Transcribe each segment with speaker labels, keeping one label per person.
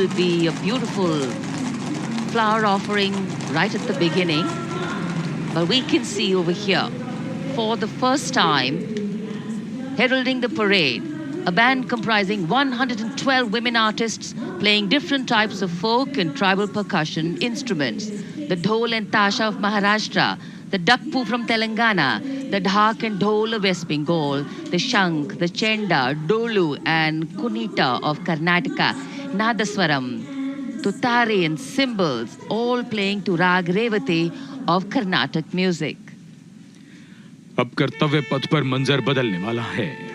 Speaker 1: will be a beautiful flower offering right at the beginning. But we can see over here, for the first time, heralding the parade, a band comprising 112 women artists playing different types of folk and tribal percussion instruments. The dhol and tasha of Maharashtra, the dakpu from Telangana, the dhak and dhol of West Bengal, the shank, the chenda, dolu and kunita of Karnataka, nadaswaram, tutari and cymbals, all playing to rag revati of Carnatic music.
Speaker 2: अब कर्तव्य पथ पर मंजर बदलने वाला है।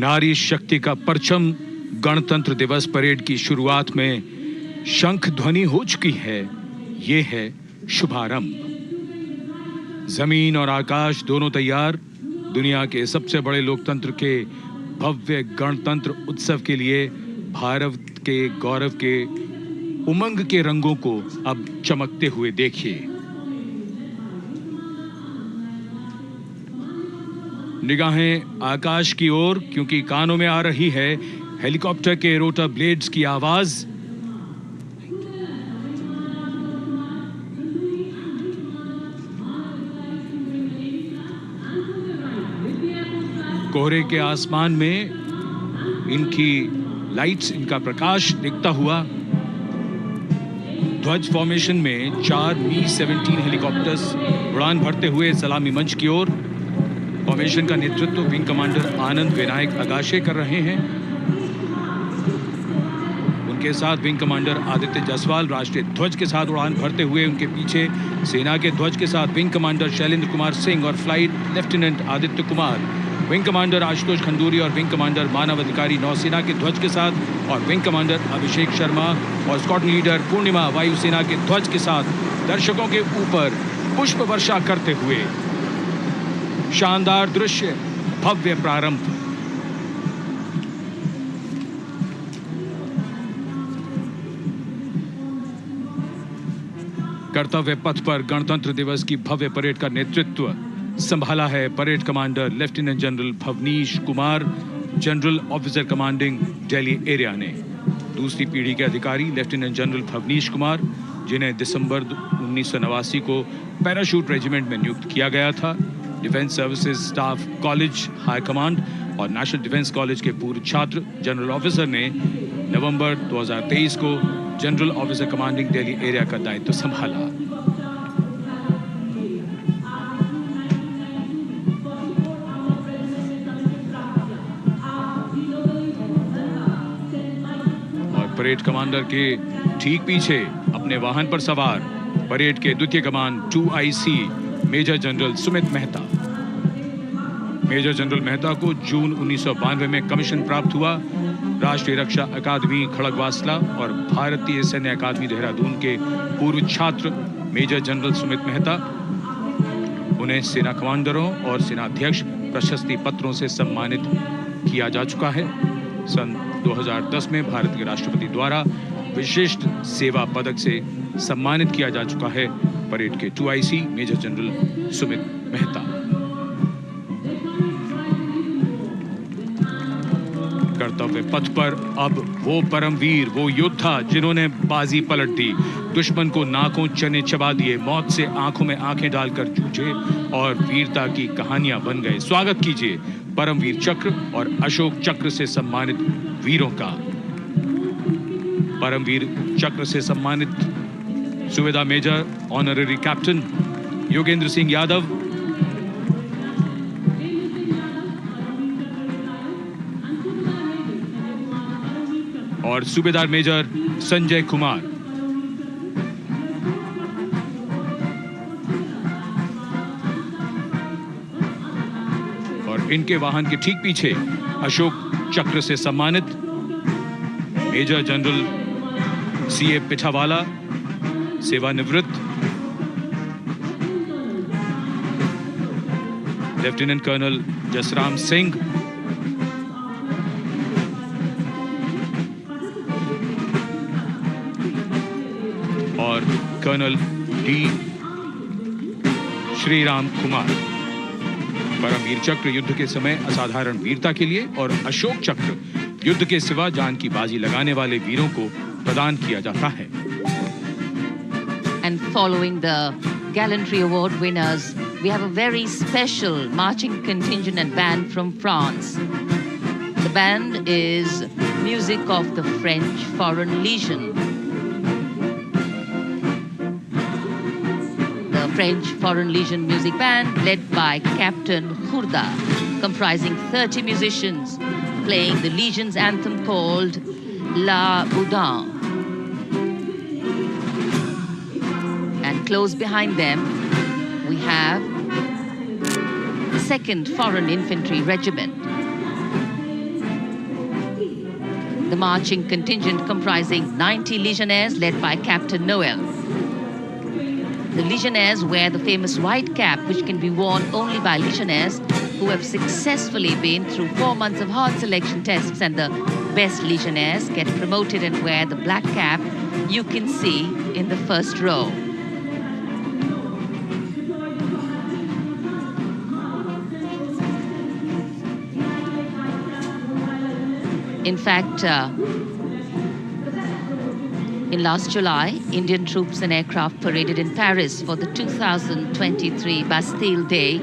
Speaker 2: नारी शक्ति का परचम गणतंत्र दिवस परेड की शुरुआत में शंख ध्वनि हो चुकी है। ये है शुभारंभ। जमीन और आकाश दोनों तैयार दुनिया के सबसे बड़े लोकतंत्र के भव्य गणतंत्र उत्सव के लिए भारत के गौरव के उमंग के रंगों को अब चमकते हुए देखिए। निगाहें आकाश की ओर, क्योंकि कानों में आ रही है हेलीकॉप्टर के रोटर ब्लेड्स की आवाज। कोहरे के आसमान में इनकी लाइट्स, इनका प्रकाश दिखता हुआ ध्वज फॉर्मेशन में 4 Mi-17 हेलीकॉप्टर्स उड़ान भरते हुए सलामी मंच की ओर। फॉर्मेशन का नेतृत्व विंग कमांडर आनंद विनायक अगाशे कर रहे हैं। उनके साथ विंग कमांडर आदित्य जायसवाल राष्ट्रीय ध्वज के साथ उड़ान भरते हुए, उनके पीछे सेना के ध्वज के साथ विंग कमांडर शैलेंद्र कुमार सिंह और flight lieutenant Aditya Kumar, wing commander Ashutosh Khanduri और विंग कमांडर मानव अधिकारी नौसेना के ध्वज के साथ, और विंग कमांडर अभिषेक शर्मा और स्क्वाड्रन लीडर पूर्णिमा वायुसेना के ध्वज के साथ दर्शकों के ऊपर पुष्प वर्षा करते हुए। शानदार दृश्य, भव्य प्रारंभ। कर्तव्य पथ पर गणतंत्र दिवस की भव्य परेड का नेतृत्व संभाला है parade commander lieutenant general Bhavnish Kumar, general officer commanding Delhi area ने। दूसरी पीढ़ी के अधिकारी लेफ्टिनेंट जनरल भवनीश कुमार, जिन्हें दिसंबर 1989 को पैराशूट रेजिमेंट में नियुक्त किया गया था। Defence services staff college high command और नेशनल डिफेंस कॉलेज के पूर्व छात्र जनरल ऑफिसर ने नवंबर 2023 को general officer commanding Delhi area का दायित्व संभाला। और परेड कमांडर के ठीक पीछे अपने वाहन पर सवार परेड के द्वितीय कमान 2IC major general Sumit Mehta. Major general Mehta को जून 1992 में कमीशन प्राप्त हुआ। राष्ट्रीय रक्षा अकादमी खड़गवासला और भारतीय सैन्य अकादमी देहरादून के पूर्व छात्र मेजर जनरल सुमित मेहता। उन्हें सेना कमांडरों और सेनाध्यक्ष प्रशस्ति पत्रों से सम्मानित किया जा चुका है। सन 2010 में भारत के राष्ट्रपति द्वारा विशिष्ट सेवा पदक से सम्मानित किया जा चुका है परेड के 2IC major general Sumit Mehta. कर्तव्य पथ पर अब वो परमवीर, वो योद्धा जिन्होंने बाजी पलट दी, दुश्मन को नाकों चने चबा दिए, मौत से आंखों में आंखें डालकर जूझे और वीरता की कहानियां बन गए। स्वागत कीजिए परमवीर चक्र और अशोक चक्र से सम्मानित वीरों का। परमवीर चक्र से सम्मानित Subedar major honorary captain Yogendra Singh Yadav, और सूबेदार मेजर संजय कुमार। और इनके वाहन के ठीक पीछे अशोक चक्र से सम्मानित मेजर जनरल CA पिठावाला, सेवानिवृत्त, लेफ्टिनेंट कर्नल जसराम सिंह, और कर्नल D श्रीराम कुमार। परमवीर चक्र युद्ध के समय असाधारण वीरता के लिए और अशोक चक्र युद्ध के सिवा जान की बाजी लगाने वाले वीरों को प्रदान किया जाता है।
Speaker 1: And following the gallantry award winners, we have a very special marching contingent and band from France. The band is music of the French Foreign Legion. French Foreign Legion Music Band led by Captain Khurda, comprising 30 musicians playing the Legion's anthem called La Boudin. And close behind them we have the 2nd Foreign Infantry Regiment. The marching contingent comprising 90 Legionnaires led by Captain Noel. The Legionnaires wear the famous white cap, which can be worn only by Legionnaires who have successfully been through 4 months of hard selection tests, and the best Legionnaires get promoted and wear the black cap you can see in the first row. In fact, in last July, Indian troops and aircraft paraded in Paris for the 2023 Bastille Day,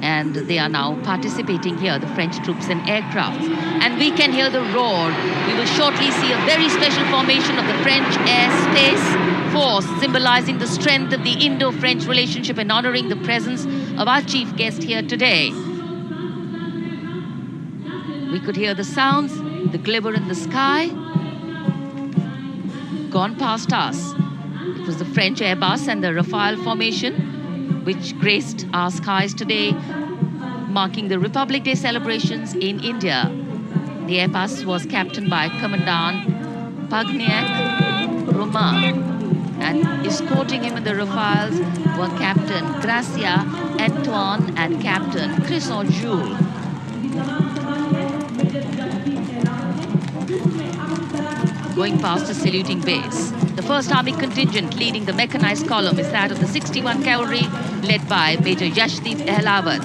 Speaker 1: and they are now participating here, the French troops and aircraft. And we can hear the roar. We will shortly see a very special formation of the French Air Space Force, symbolizing the strength of the Indo-French relationship and honoring the presence of our chief guest here today. We could hear the sounds, the glimmer in the sky, gone past us. It was the French Airbus and the Rafale formation which graced our skies today, marking the Republic Day celebrations in India. The Airbus was captained by Commandant Pagniak Roman, And escorting him in the Rafales were Captain Gracia Antoine and Captain Chris Jules. Going past the saluting base. The 1st Army contingent leading the mechanized column is that of the 61 Cavalry, led by Major Yashdeep Ehlawat.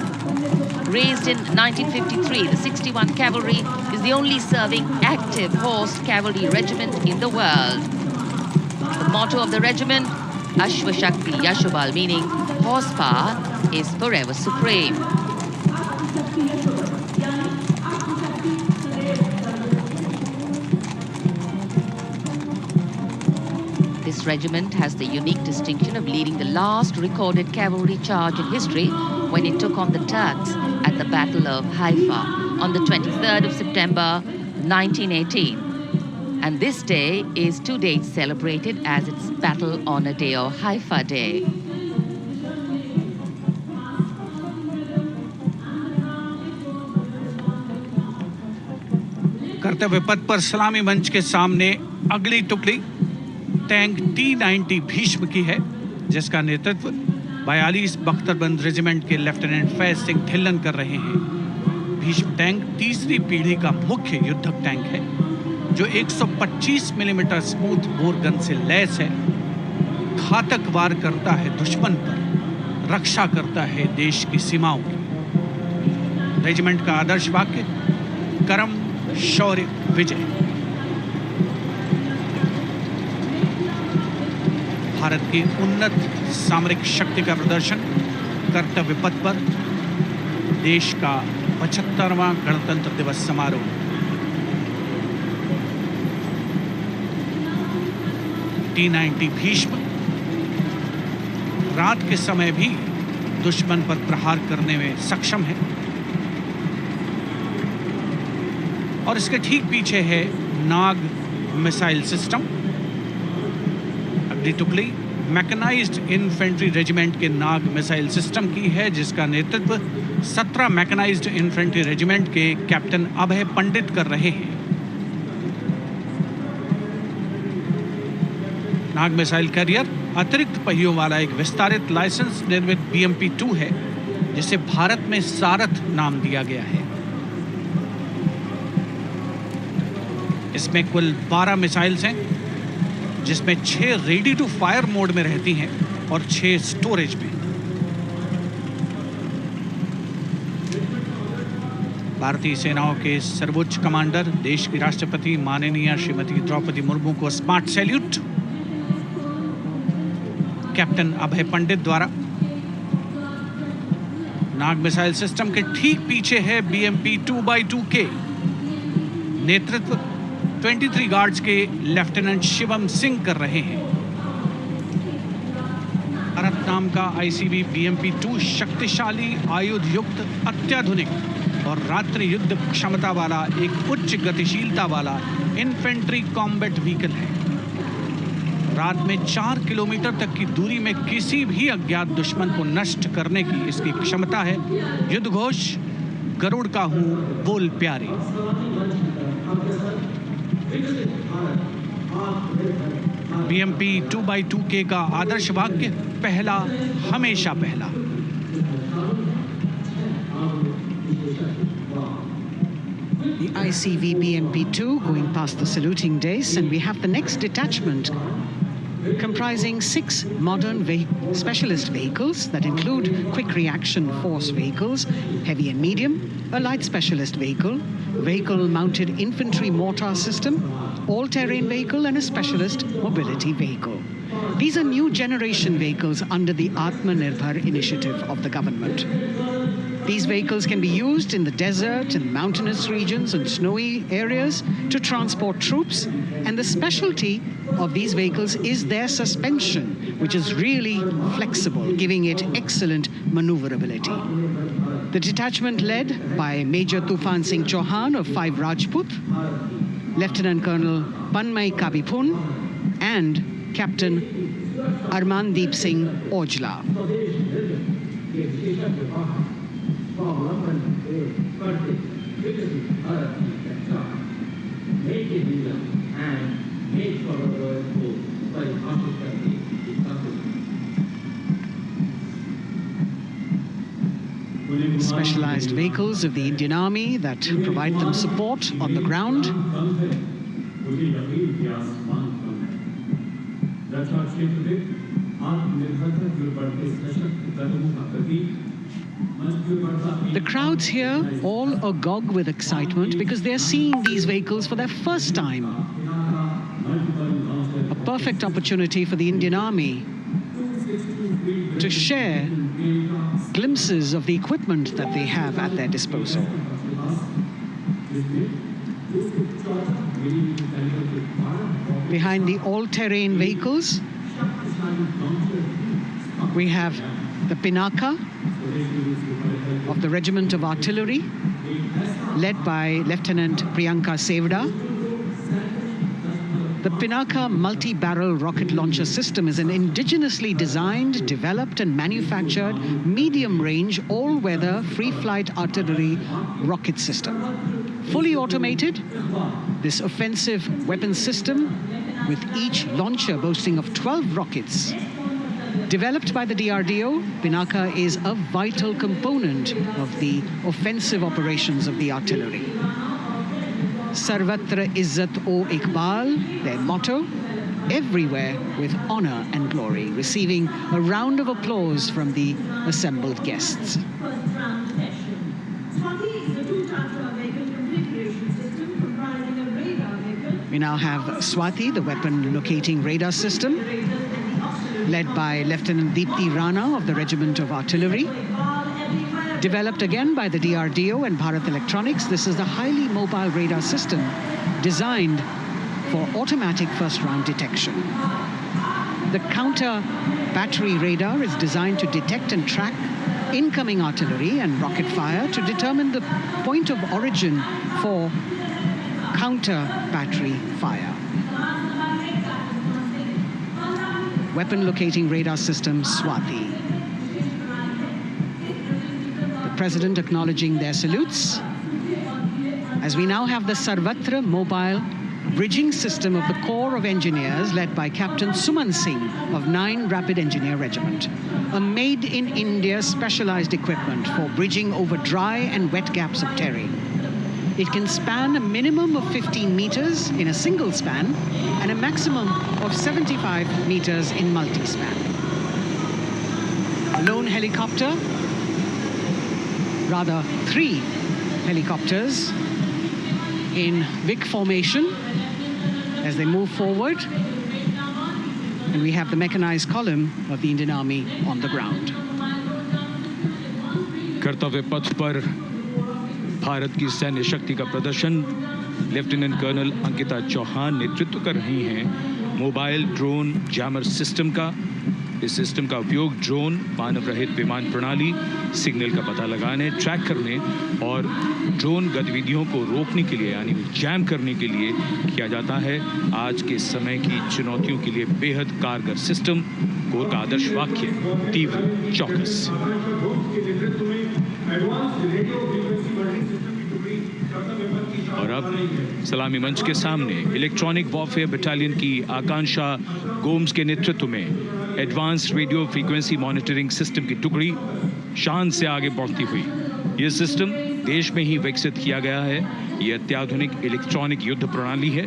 Speaker 1: Raised in 1953, the 61 Cavalry is the only serving active horse cavalry regiment in the world. The motto of the regiment, Ashwa Shakti Yashobal, meaning horsepower is forever supreme. This regiment has the unique distinction of leading the last recorded cavalry charge in history when it took on the Turks at the Battle of Haifa on the 23rd of September 1918. And this day is to date celebrated as its Battle Honor Day or Haifa Day.
Speaker 3: कर्तव्य पथ पर सलामी मंच के सामने अगली टुकड़ी tank T-90 Bhishma की है, जिसका नेतृत्व 42 बख्तरबंद रेजिमेंट के लेफ्टिनेंट फैज सिंह ढिल्लन कर रहे हैं। भीष्म टैंक तीसरी पीढ़ी का मुख्य युद्धक टैंक है, जो 125 मिलीमीटर स्मूथ बोर गन से लैस है। घातक वार करता है दुश्मन पर, रक्षा करता है देश की सीमाओं की। रेजिमेंट का आदर्श वाक्य, कर्म शौर्य विजय। भारत की उन्नत सामरिक शक्ति का प्रदर्शन कर्तव्य पथ पर देश का 75वां गणतंत्र दिवस समारोह। T-90 भीष्म रात के समय भी दुश्मन पर प्रहार करने में सक्षम है। और इसके ठीक पीछे है नाग मिसाइल सिस्टम। अगली टुकड़ी मैकेनाइज्ड इन्फेंट्री रेजिमेंट के नाग मिसाइल सिस्टम की है, जिसका नेतृत्व 17 मैकेनाइज्ड इन्फेंट्री रेजिमेंट के कैप्टन अभय पंडित कर रहे हैं। नाग मिसाइल कैरियर अतिरिक्त पहियों वाला एक विस्तारित लाइसेंस निर्मित BMP-2 है, जिसे भारत में सारथ नाम दिया गया है। इसमें कुल 12 मिसाइल्स हैं, जिसमें 6 रेडी टू फायर मोड में रहती हैं और 6 स्टोरेज में। भारतीय सेनाओं के सर्वोच्च कमांडर देश की राष्ट्रपति माननीय श्रीमती द्रौपदी मुर्मू को स्मार्ट सैल्यूट कैप्टन अभय पंडित द्वारा। नाग मिसाइल सिस्टम के ठीक पीछे है BMP-2x2K। नेतृत्व 23 गार्ड्स के लेफ्टिनेंट शिवम सिंह कर रहे हैं। भारत नाम का ICV BMP-2 शक्तिशाली आयुध युक्त अत्याधुनिक और रात्रि युद्ध क्षमता वाला एक उच्च गतिशीलता वाला इन्फेंट्री कॉम्बैट व्हीकल है। रात में 4 किलोमीटर तक की दूरी में किसी भी अज्ञात दुश्मन को नष्ट करने की इसकी क्षमता है। युद्ध घोष, गरुड़ का हूं बोल प्यारे। BMP-2x2K का आदर्श वाक्य, पहला हमेशा पहला।
Speaker 4: The ICV BMP-2 going past the saluting days, and we have the next detachment comprising 6 modern specialist vehicles that include quick reaction force vehicles, heavy and medium, a light specialist vehicle, vehicle-mounted infantry mortar system, all-terrain vehicle, and a specialist mobility vehicle. These are new generation vehicles under the Atmanirbhar initiative of the government. These vehicles can be used in the desert and mountainous regions and snowy areas to transport troops, and the specialty of these vehicles is their suspension, which is really flexible, giving it excellent maneuverability. The detachment led by Major Tufan Singh Chauhan of 5 Rajput, Lieutenant Colonel Panmay Kabipun, and Captain Armandeep Singh Ojla. Specialized vehicles of the Indian Army that provide them support on the ground. The crowds here all agog with excitement because they're seeing these vehicles for their first time. A perfect opportunity for the Indian Army to share glimpses of the equipment that they have at their disposal. Behind the all-terrain vehicles, we have the Pinaka of the Regiment of Artillery, led by Lieutenant Priyanka Sevda. The Pinaka multi-barrel rocket launcher system is an indigenously designed, developed and manufactured medium-range, all-weather, free-flight artillery rocket system. Fully automated, this offensive weapon system, with each launcher boasting of 12 rockets, developed by the DRDO, Pinaka is a vital component of the offensive operations of the artillery. Sarvatra Izzat o Iqbal, their motto, everywhere with honor and glory, receiving a round of applause from the assembled guests. We now have Swati, the weapon locating radar system, led by Lieutenant Deepti Rana of the Regiment of Artillery. Developed again by the DRDO and Bharat Electronics, this is the highly mobile radar system designed for automatic first-round detection. The counter battery radar is designed to detect and track incoming artillery and rocket fire to determine the point of origin for counter battery fire. Weapon locating radar system Swati. President acknowledging their salutes, as we now have the Sarvatra mobile bridging system of the Corps of Engineers, led by Captain Suman Singh of 9 Rapid Engineer Regiment, a made-in-India specialized equipment for bridging over dry and wet gaps of terrain. It can span a minimum of 15 meters in a single span and a maximum of 75 meters in multi-span. A lone helicopter, rather 3 helicopters in Vic formation as they move forward. And we have the mechanized column of the Indian Army on the ground.
Speaker 2: कर्तव्य पथ पर भारत की सैन्य शक्ति का प्रदर्शन lieutenant colonel Ankita Chauhan नेतृत्व कर रही हैं मोबाइल ड्रोन जैमर सिस्टम का। इस सिस्टम का उपयोग ड्रोन, मानव रहित विमान प्रणाली, सिग्नल का पता लगाने, ट्रैक करने और ड्रोन गतिविधियों को रोकने के लिए यानी जैम करने के लिए किया जाता है। आज के समय की चुनौतियों के लिए बेहद कारगर सिस्टम। कोर का आदर्श वाक्य तीव्र चौकस। और अब सलामी मंच के सामने इलेक्ट्रॉनिक वॉरफेयर बटालियन की आकांक्षा गोम्स के नेतृत्व में advance radio frequency monitoring system की टुकड़ी शान से आगे बढ़ती हुई। यह सिस्टम देश में ही विकसित किया गया है। यह अत्याधुनिक इलेक्ट्रॉनिक युद्ध प्रणाली है।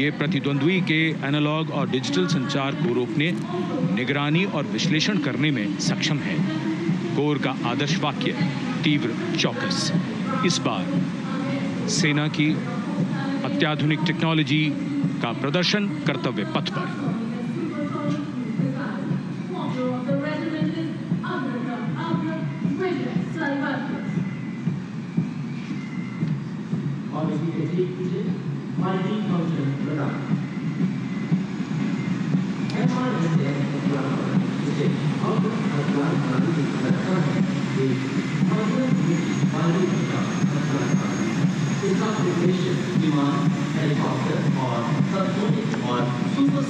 Speaker 2: यह प्रतिद्वंद्वी के एनालॉग और डिजिटल संचार को रोकने, निगरानी और विश्लेषण करने में सक्षम है। कोर का आदर्श वाक्य तीव्र चौकस। इस बार सेना की अत्याधुनिक टेक्नोलॉजी का प्रदर्शन कर्तव्य पथ पर।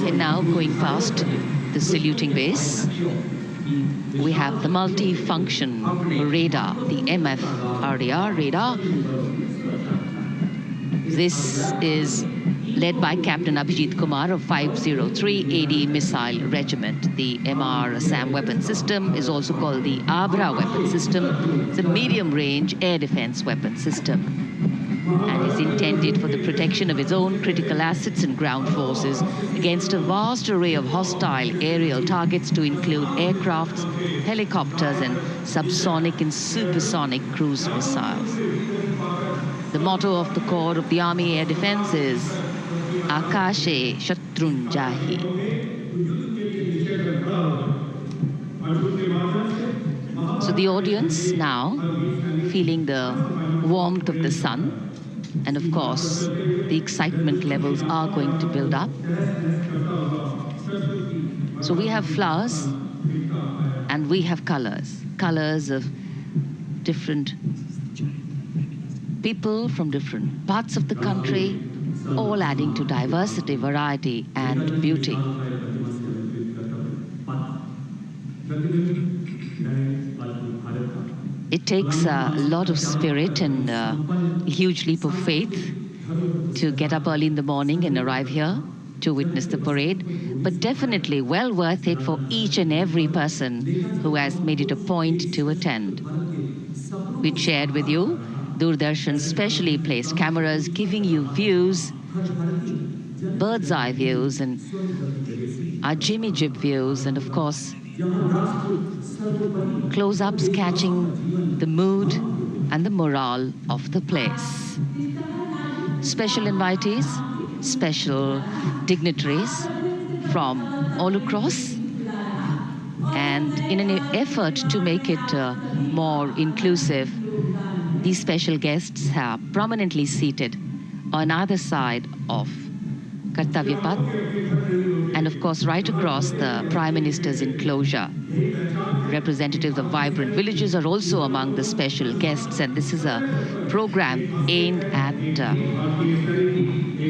Speaker 1: And now going past the saluting base, we have the multi-function radar, the MF-RDR radar. This is led by Captain Abhijit Kumar of 503 AD Missile Regiment. The MR SAM weapon system is also called the Abra weapon system. It's a medium-range air defense weapon system and is intended for the protection of its own critical assets and ground forces against a vast array of hostile aerial targets to include aircrafts, helicopters, and subsonic and supersonic cruise missiles. The motto of the Corps of the Army Air Defense is Akashe Shatrun Jahi. So the audience now feeling the warmth of the sun, and of course the excitement levels are going to build up. So we have flowers and we have colors of different people from different parts of the country, all adding to diversity, variety, and beauty. It takes a lot of spirit and a huge leap of faith to get up early in the morning and arrive here to witness the parade, but definitely well worth it for each and every person who has made it a point to attend. We shared with you Doordarshan's specially placed cameras giving you views, bird's eye views, and our Jimmy Jib views, and of course close-ups catching the mood and the morale of the place. Special invitees, special dignitaries from all across, and in an effort to make it more inclusive, these special guests are prominently seated on either side of Kartavya Path, and of course right across the Prime Minister's enclosure. Representatives of vibrant villages are also among the special guests, and this is a program aimed at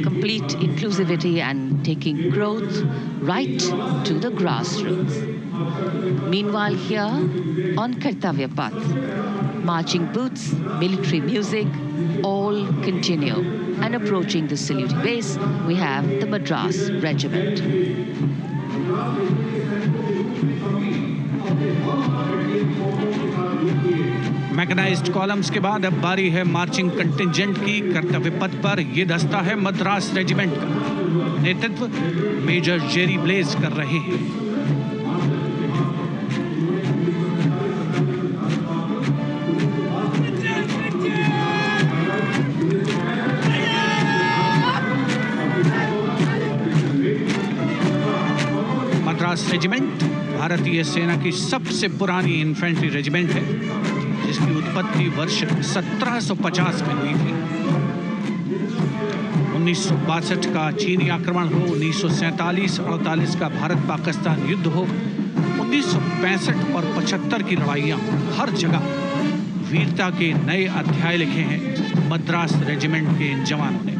Speaker 1: complete inclusivity and taking growth right to the grassroots. Meanwhile, here on Kartavya Path, marching boots, military music, all continue. And approaching the saluting base, we have the Madras Regiment.
Speaker 3: Mechanised columns के बाद अब बारी है marching contingent की। कर्तव्य पथ पर ये दस्ता है मद्रास रेजिमेंट का। नेतृत्व मेजर जेरी ब्लेज कर रहे हैं। मद्रास रेजिमेंट भारतीय सेना की सबसे पुरानी इन्फेंट्री रेजिमेंट है, जिसकी उत्पत्ति वर्ष 1750 में हुई थी। 1962 का चीनी आक्रमण हो, 1947-48 का भारत पाकिस्तान युद्ध हो, 1965 और 75 की लड़ाइयाँ, हर जगह वीरता के नए अध्याय लिखे हैं मद्रास रेजिमेंट के इन जवानों ने।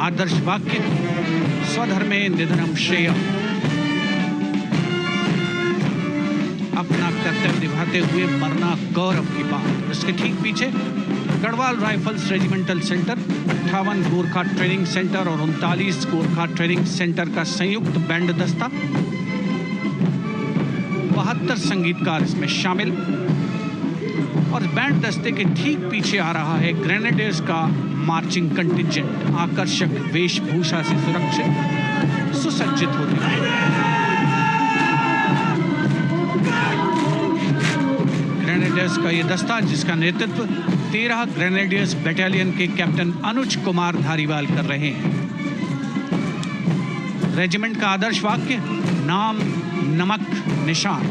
Speaker 3: आदर्श वाक्य स्वधर्मे निधनम श्रेय, अपना कर्तव्य निभाते हुए मरना गौरव की बात। इसके ठीक पीछे Garhwal rifles regimental centre, 58 Gorkha training centre और 39 गोरखा ट्रेनिंग सेंटर का संयुक्त बैंड दस्ता, 72 संगीतकार इसमें शामिल। और बैंड दस्ते के ठीक पीछे आ रहा है ग्रेनेडियर्स का मार्चिंग कंटिंजेंट, आकर्षक वेशभूषा से सुरक्षित सुसज्जित होते हैं। ग्रेनेडियर्स का ये दस्ता, जिसका नेतृत्व 13 ग्रेनेडियर्स बटालियन के कैप्टन अनुज कुमार धारीवाल कर रहे हैं। रेजिमेंट का आदर्श वाक्य नाम नमक निशान,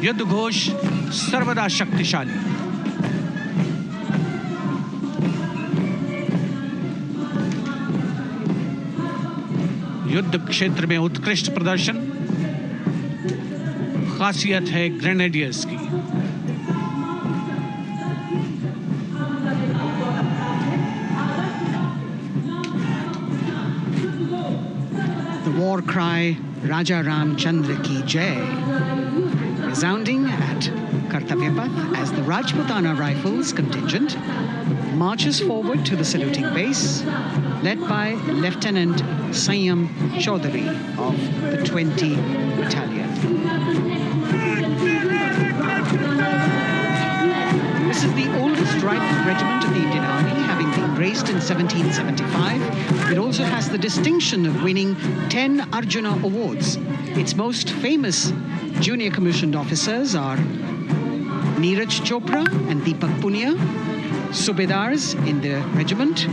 Speaker 3: युद्ध घोष सर्वदा शक्तिशाली। युद्ध क्षेत्र में उत्कृष्ट प्रदर्शन खासियत है ग्रेनेडियर्स की।
Speaker 4: The war cry Raja Ram Chandra Ki Jai resounding at Kartavya Path as the Rajputana Rifles contingent marches forward to the saluting base, led by Lieutenant Sanyam Chaudhary of the 20 Battalion. This is the oldest rifle regiment of the Indian Army, having been raised in 1775. It also has the distinction of winning 10 Arjuna Awards. Its most famous junior commissioned officers are Neeraj Chopra and Deepak Punia, Subedars in the regiment,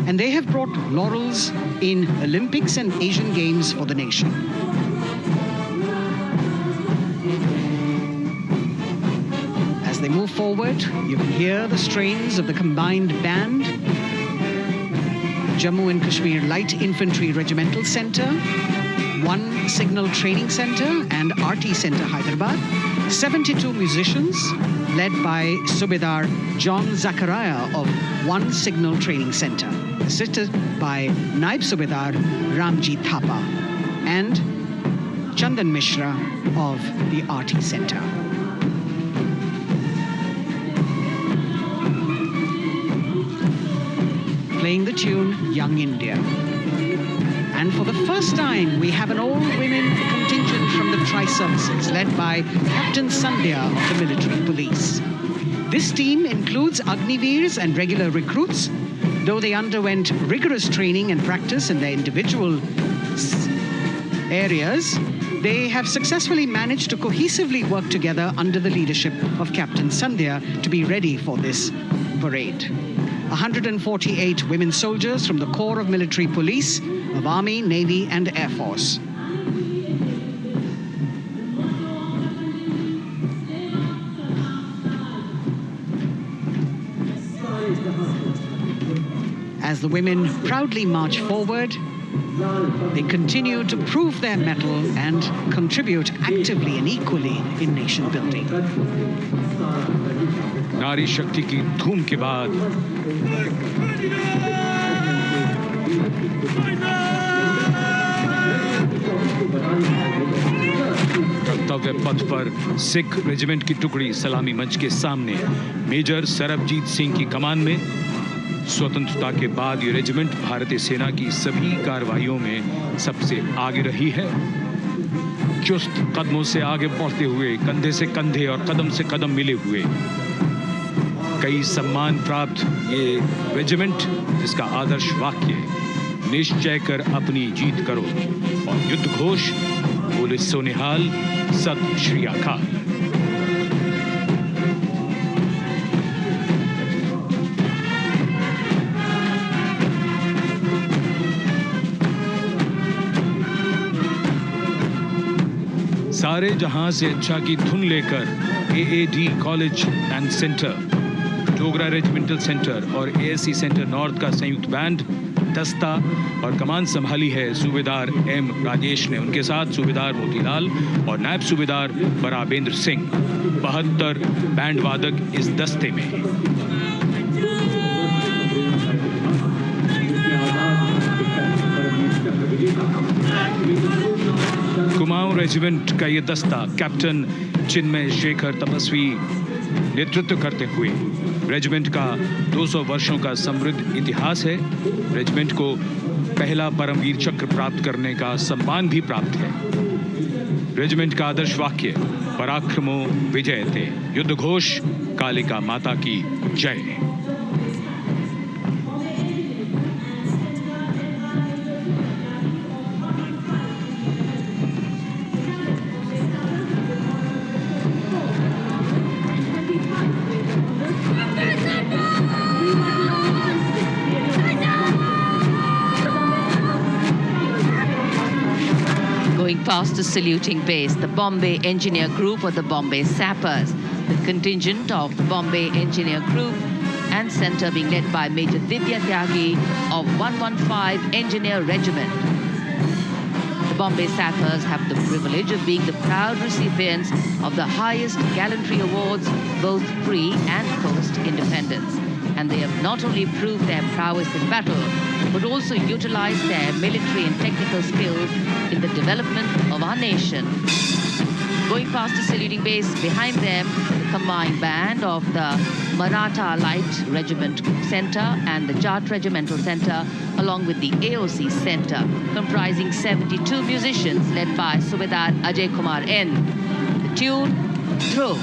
Speaker 4: and they have brought laurels in Olympics and Asian Games for the nation. As they move forward, you can hear the strains of the combined band, Jammu and Kashmir Light Infantry Regimental Centre, 1 Signal Training Centre and RT Centre Hyderabad, 72 musicians led by Subedar John Zachariah of 1 Signal Training Centre, assisted by Naib Subedar Ramji Thapa and Chandan Mishra of the RT Centre. Playing the tune Young India. And for the first time, we have an all-women contingent from the Tri-Services, led by Captain Sandhya of the Military Police. This team includes Agniveers and regular recruits. Though they underwent rigorous training and practice in their individual areas, they have successfully managed to cohesively work together under the leadership of Captain Sandhya to be ready for this parade. 148 women soldiers from the Corps of Military Police of Army, Navy and Air Force. As the women proudly march forward, they continue to prove their mettle and contribute actively and equally in nation building.
Speaker 2: नारी शक्ति की धूम के बाद कर्तव्य पथ पर Sikh regiment की टुकड़ी सलामी मंच के सामने मेजर सरबजीत सिंह की कमान में। स्वतंत्रता के बाद ये रेजिमेंट भारतीय सेना की सभी कार्रवाइयों में सबसे आगे रही है। चुस्त कदमों से आगे बढ़ते हुए, कंधे से कंधे और कदम से कदम मिले हुए, कई सम्मान प्राप्त ये रेजिमेंट, जिसका आदर्श वाक्य निश्चय कर अपनी जीत करो और युद्ध घोष बोले सोनिहाल सत श्री अकाल। सारे जहां से अच्छा की धुन लेकर AAD college and centre, Dogra regimental centre और एएससी सेंटर नॉर्थ का संयुक्त बैंड, दस्ता और कमान संभाली है सूबेदार एम राजेश ने। उनके साथ सूबेदार मोतीलाल और नायब सूबेदार बराबेंद्र सिंह। 72 बैंड वादक इस दस्ते में। कुमाऊं रेजिमेंट का ये दस्ता कैप्टन चिन्मय शेखर तपस्वी नेतृत्व करते हुए, रेजिमेंट का 200 वर्षों का समृद्ध इतिहास है। रेजिमेंट को पहला परमवीर चक्र प्राप्त करने का सम्मान भी प्राप्त है। रेजिमेंट का आदर्श वाक्य पराक्रमो विजयते, युद्ध घोष कालिका माता की जय।
Speaker 1: Past the saluting base, the Bombay Engineer Group or the Bombay Sappers, the contingent of the Bombay Engineer Group and Centre being led by Major Divya Tyagi of 115 Engineer Regiment. The Bombay Sappers have the privilege of being the proud recipients of the highest gallantry awards, both pre and post independence. And they have not only proved their prowess in battle, but also utilized their military and technical skills in the development of our nation. Going past the saluting base, behind them, the combined band of the Maratha Light Regiment Center and the Jat Regimental Center, along with the AOC Center, comprising 72 musicians led by Subedar Ajay Kumar N. The tune, Through.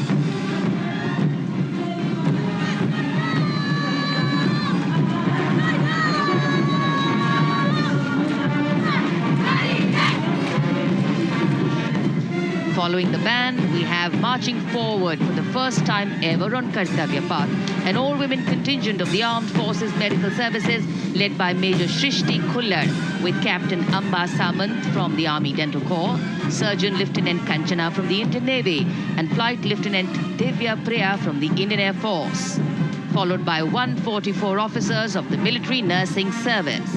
Speaker 1: Following the band, we have marching forward for the first time ever on Kartavya Path, an all-women contingent of the Armed Forces Medical Services led by Major Shrishti Khullar, with Captain Amba Samant from the Army Dental Corps, Surgeon Lieutenant Kanchana from the Indian Navy, and Flight Lieutenant Divya Priya from the Indian Air Force, followed by 144 officers of the Military Nursing Service.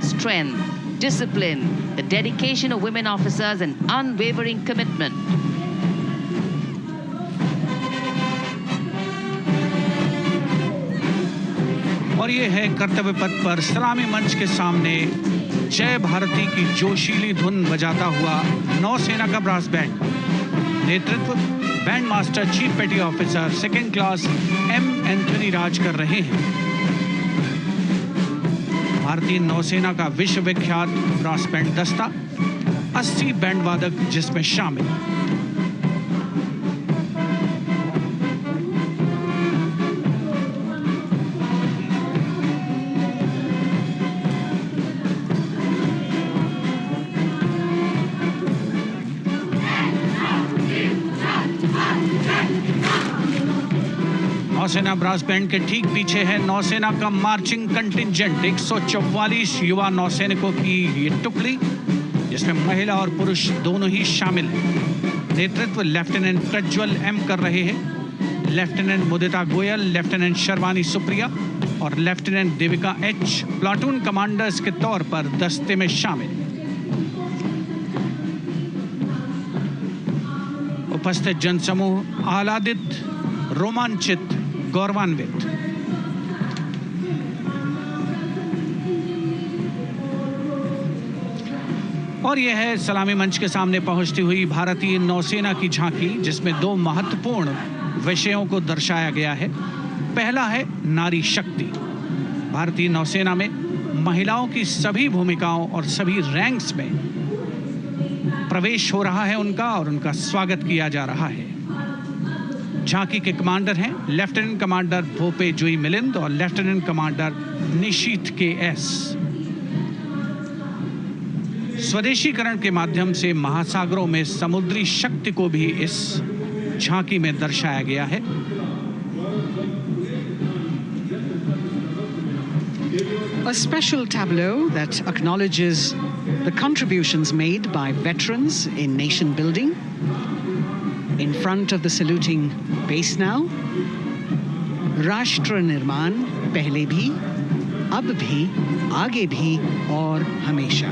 Speaker 1: Strength, discipline, the dedication of women officers, and unwavering commitment.
Speaker 3: और ये है कर्तव्य पथ पर सलामी मंच के सामने जय भारती की जोशीली धुन बजाता हुआ नौसेना का ब्रास बैंड। नेतृत्व band master chief petty officer second class M Anthony Raj कर रहे हैं। भारतीय नौसेना का विश्वविख्यात ब्रास बैंड दस्ता 80 बैंड वादक जिसमें शामिल। नौसेना ब्रास बैंड के ठीक पीछे है नौसेना का मार्चिंग कंटिंजेंट 144 युवा नौसैनिकों की ये टुकड़ी, जिसमें महिला और पुरुष दोनों ही शामिल हैं। नेतृत्व लेफ्टिनेंट प्रज्वल एम कर रहे हैं। लेफ्टिनेंट मुदिता गोयल, लेफ्टिनेंट शर्वानी सुप्रिया और lieutenant Devika H platoon commanders के तौर पर दस्ते में शामिल। उपस्थित जनसमूह आह्लादित, रोमांचित, गौरवान्वित। और यह है सलामी मंच के सामने पहुंचती हुई भारतीय नौसेना की झांकी, जिसमें दो महत्वपूर्ण विषयों को दर्शाया गया है। पहला है नारी शक्ति। भारतीय नौसेना में महिलाओं की सभी भूमिकाओं और सभी रैंक्स में प्रवेश हो रहा है उनका, और उनका स्वागत किया जा रहा है। झांकी के कमांडर हैं लेफ्टिनेंट कमांडर भोपे जुई मिलिंद और लेफ्टिनेंट कमांडर निशीथ के एस। स्वदेशीकरण के माध्यम से महासागरों में समुद्री शक्ति को भी इस झांकी में दर्शाया गया है।
Speaker 4: A special tableau that acknowledges the contributions made by veterans in nation building. In front of the saluting base now, राष्ट्र निर्माण पहले भी, अब भी, आगे भी और हमेशा.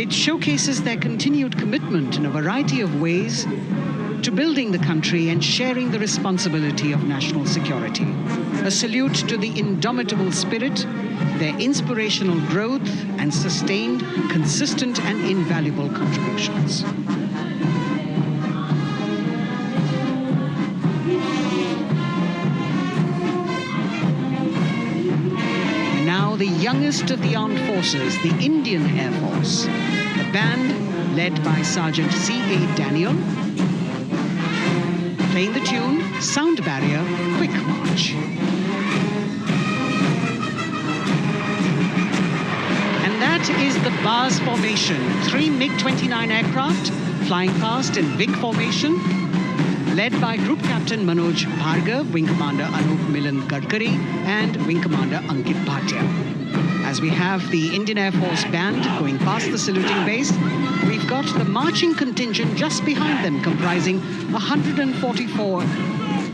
Speaker 4: It showcases their continued commitment in a variety of ways to building the country and sharing the responsibility of national security. A salute to the indomitable spirit, their inspirational growth, and sustained, consistent, and invaluable contributions. The youngest of the armed forces, the Indian Air Force, a band led by Sergeant C.A. Daniel, playing the tune Sound Barrier Quick March. And that is the bars formation, 3 MiG-29 aircraft flying past in big formation, led by Group Captain Manoj Bhargav, Wing Commander Anup Milan Gadkari, and Wing Commander Ankit Bhatia. As we have the Indian Air Force band going past the saluting base, we've got the marching contingent just behind them, comprising 144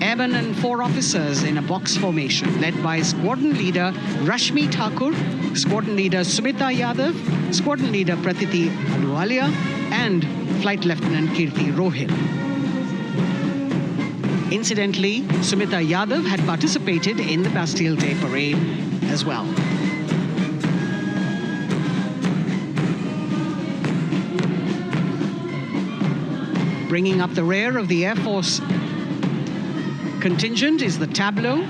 Speaker 4: airmen and 4 officers in a box formation, led by Squadron Leader Rashmi Thakur, Squadron Leader Sumita Yadav, Squadron Leader Pratiti Aluwalia, and Flight Lieutenant Kirti Rohil. Incidentally, Sumita Yadav had participated in the Bastille Day parade as well. Bringing up the rear of the Air Force contingent is the tableau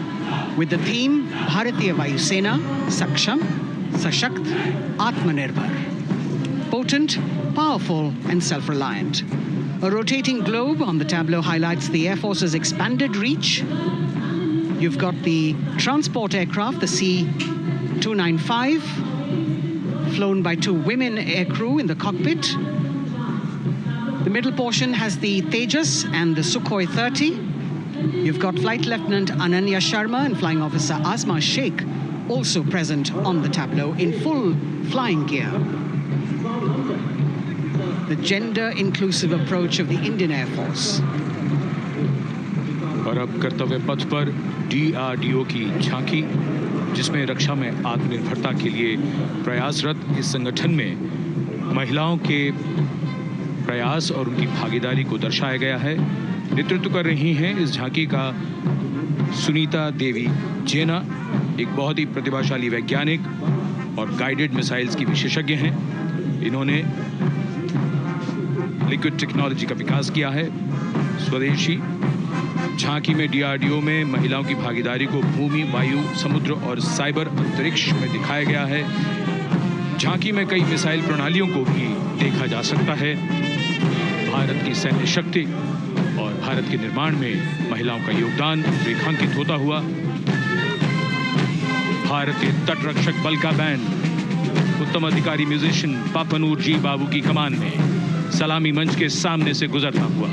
Speaker 4: with the theme Bharatiya Vayu Sena, Saksham, Sashakt, Atmanirbhar. Potent, powerful and self-reliant. A rotating globe on the tableau highlights the Air Force's expanded reach. You've got the transport aircraft, the C-295, flown by 2 women aircrew in the cockpit. The middle portion has the Tejas and the Sukhoi 30. You've got Flight Lieutenant Ananya Sharma and Flying Officer Asma Sheikh also present on the tableau in full flying gear. The gender-inclusive approach of the Indian Air Force.
Speaker 2: और अब कर्तव्य पथ पर DRDO की झांकी, जिसमें रक्षा में आत्मनिर्भरता के लिए प्रयासरत इस संगठन में महिलाओं के प्रयास और उनकी भागीदारी को दर्शाया गया है। नेतृत्व कर रही हैं इस झांकी का सुनीता देवी जेना, एक बहुत ही प्रतिभाशाली वैज्ञानिक और गाइडेड मिसाइल्स की विशेषज्ञ हैं। इन्होंने लिक्विड टेक्नोलॉजी का विकास किया है, स्वदेशी। झांकी में DRDO में महिलाओं की भागीदारी को भूमि, वायु, समुद्र और साइबर अंतरिक्ष में दिखाया गया है। झांकी में कई मिसाइल प्रणालियों को भी देखा जा सकता है। भारत की सैन्य शक्ति और भारत के निर्माण में महिलाओं का योगदान रेखांकित होता हुआ। भारतीय तटरक्षक बल का बैंड उत्तम अधिकारी म्यूजिशियन पापनूर जी बाबू की कमान में सलामी मंच के सामने से गुजरता हुआ।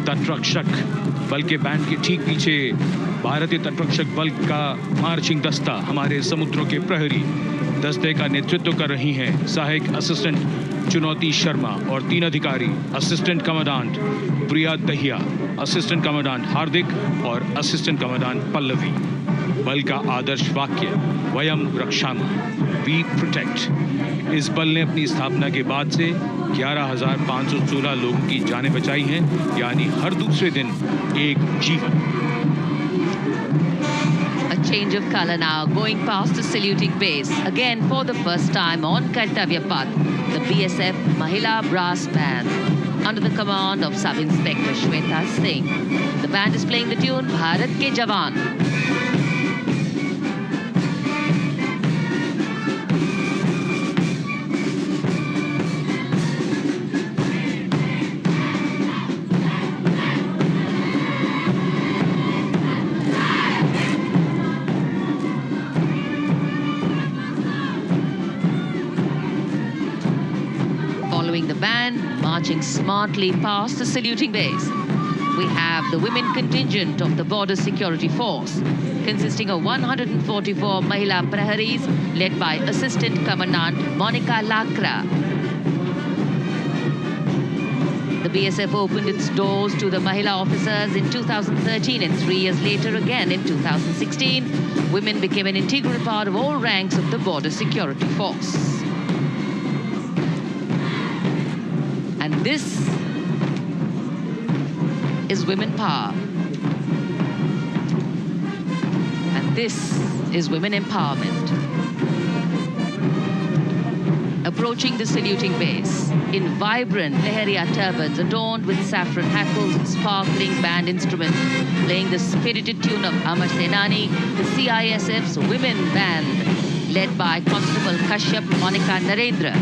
Speaker 2: तटरक्षक बल के बैंड के ठीक पीछे भारतीय तटरक्षक बल का मार्चिंग दस्ता हमारे समुद्रों के प्रहरी दस्ते का नेतृत्व कर रही हैं सहायक असिस्टेंट चुनौती शर्मा और 3 अधिकारी, असिस्टेंट कमांडेंट प्रिया दहिया, असिस्टेंट कमांडेंट हार्दिक और असिस्टेंट कमांडेंट पल्लवी। बल का आदर्श वाक्य वयम रक्षामः, वी प्रोटेक्ट। इस बल ने अपनी स्थापना के बाद से 11,516 लोगों की जानें बचाई हैं, यानी हर दूसरे दिन एक जीवन।
Speaker 1: A change of color now, going past the saluting base. Again, for the first time on Kartavya Path, the BSF Mahila Brass Band, under the command of Sub-Inspector Shweta Singh. The band is playing the tune Bharat Ke Jawan. The band marching smartly past the saluting base. We have the women contingent of the Border Security Force, consisting of 144 Mahila Praharis, led by Assistant Commandant Monica Lakra. The BSF opened its doors to the Mahila officers in 2013, and 3 years later again in 2016, women became an integral part of all ranks of the Border Security Force. And this is women power. And this is women empowerment. Approaching the saluting base in vibrant Leheria turbans adorned with saffron hackles and sparkling band instruments, playing the spirited tune of Amar Senani, the CISF's women band, led by Constable Kashyap Monica Narendra.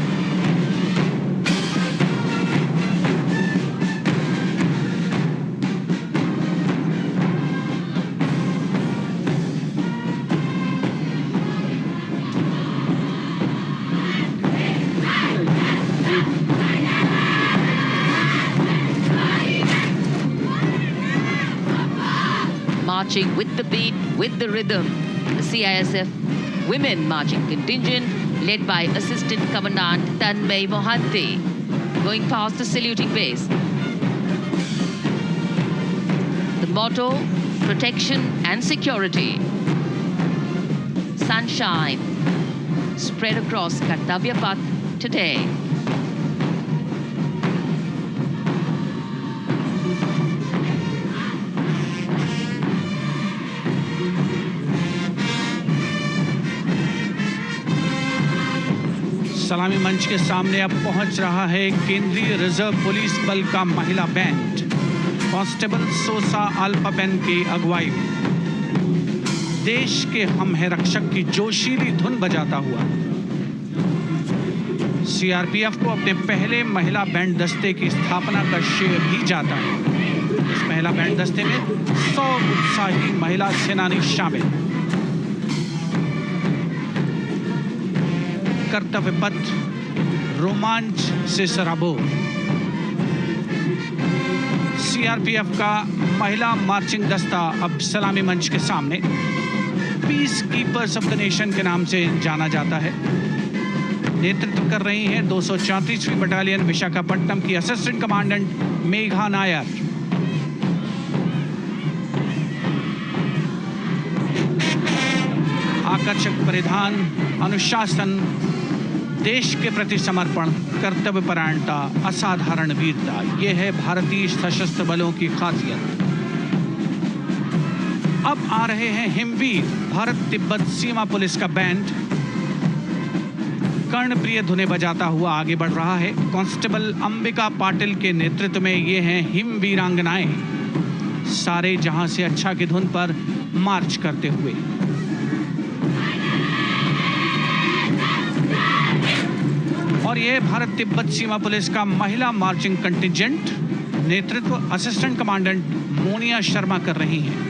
Speaker 1: Marching with the beat, with the rhythm, the CISF Women Marching Contingent, led by Assistant Commandant Tanmay Mohanty, going past the saluting base. motto, protection and security. Sunshine spread across Kartavya Path today.
Speaker 3: सलामी मंच के सामने अब पहुंच रहा है केंद्रीय reserve police बल का महिला बैंड कांस्टेबल सोसा अल्पापेन की अगुवाई में देश के हम है रक्षक की जोशीली धुन बजाता हुआ सीआरपीएफ को अपने पहले महिला बैंड दस्ते की स्थापना का श्रेय भी जाता है। इस महिला बैंड दस्ते में 100 उत्साही महिला सेनानी शामिल। कर्तव्य पथ रोमांच से सराबोर। सीआरपीएफ का महिला मार्चिंग दस्ता अब सलामी मंच के सामने peace keepers of the nation के नाम से जाना जाता है। नेतृत्व कर रही हैं 234वीं बटालियन विशाखापट्टनम की असिस्टेंट कमांडेंट मेघा नायर। आकर्षक परिधान, अनुशासन, देश के प्रति समर्पण, कर्तव्य परायणता, असाधारण वीरता, ये है भारतीय सशस्त्र बलों की खासियत। अब आ रहे हैं हिमवीर भारत तिब्बत सीमा पुलिस का बैंड कर्णप्रिय धुनें बजाता हुआ आगे बढ़ रहा है। कांस्टेबल अंबिका पाटिल के नेतृत्व में ये हैं हिमवीरांगनाएं, सारे जहां से अच्छा की धुन पर मार्च करते हुए। और यह भारत तिब्बत सीमा पुलिस का महिला मार्चिंग कंटिजेंट, नेतृत्व असिस्टेंट कमांडेंट मोनिया शर्मा कर रही हैं।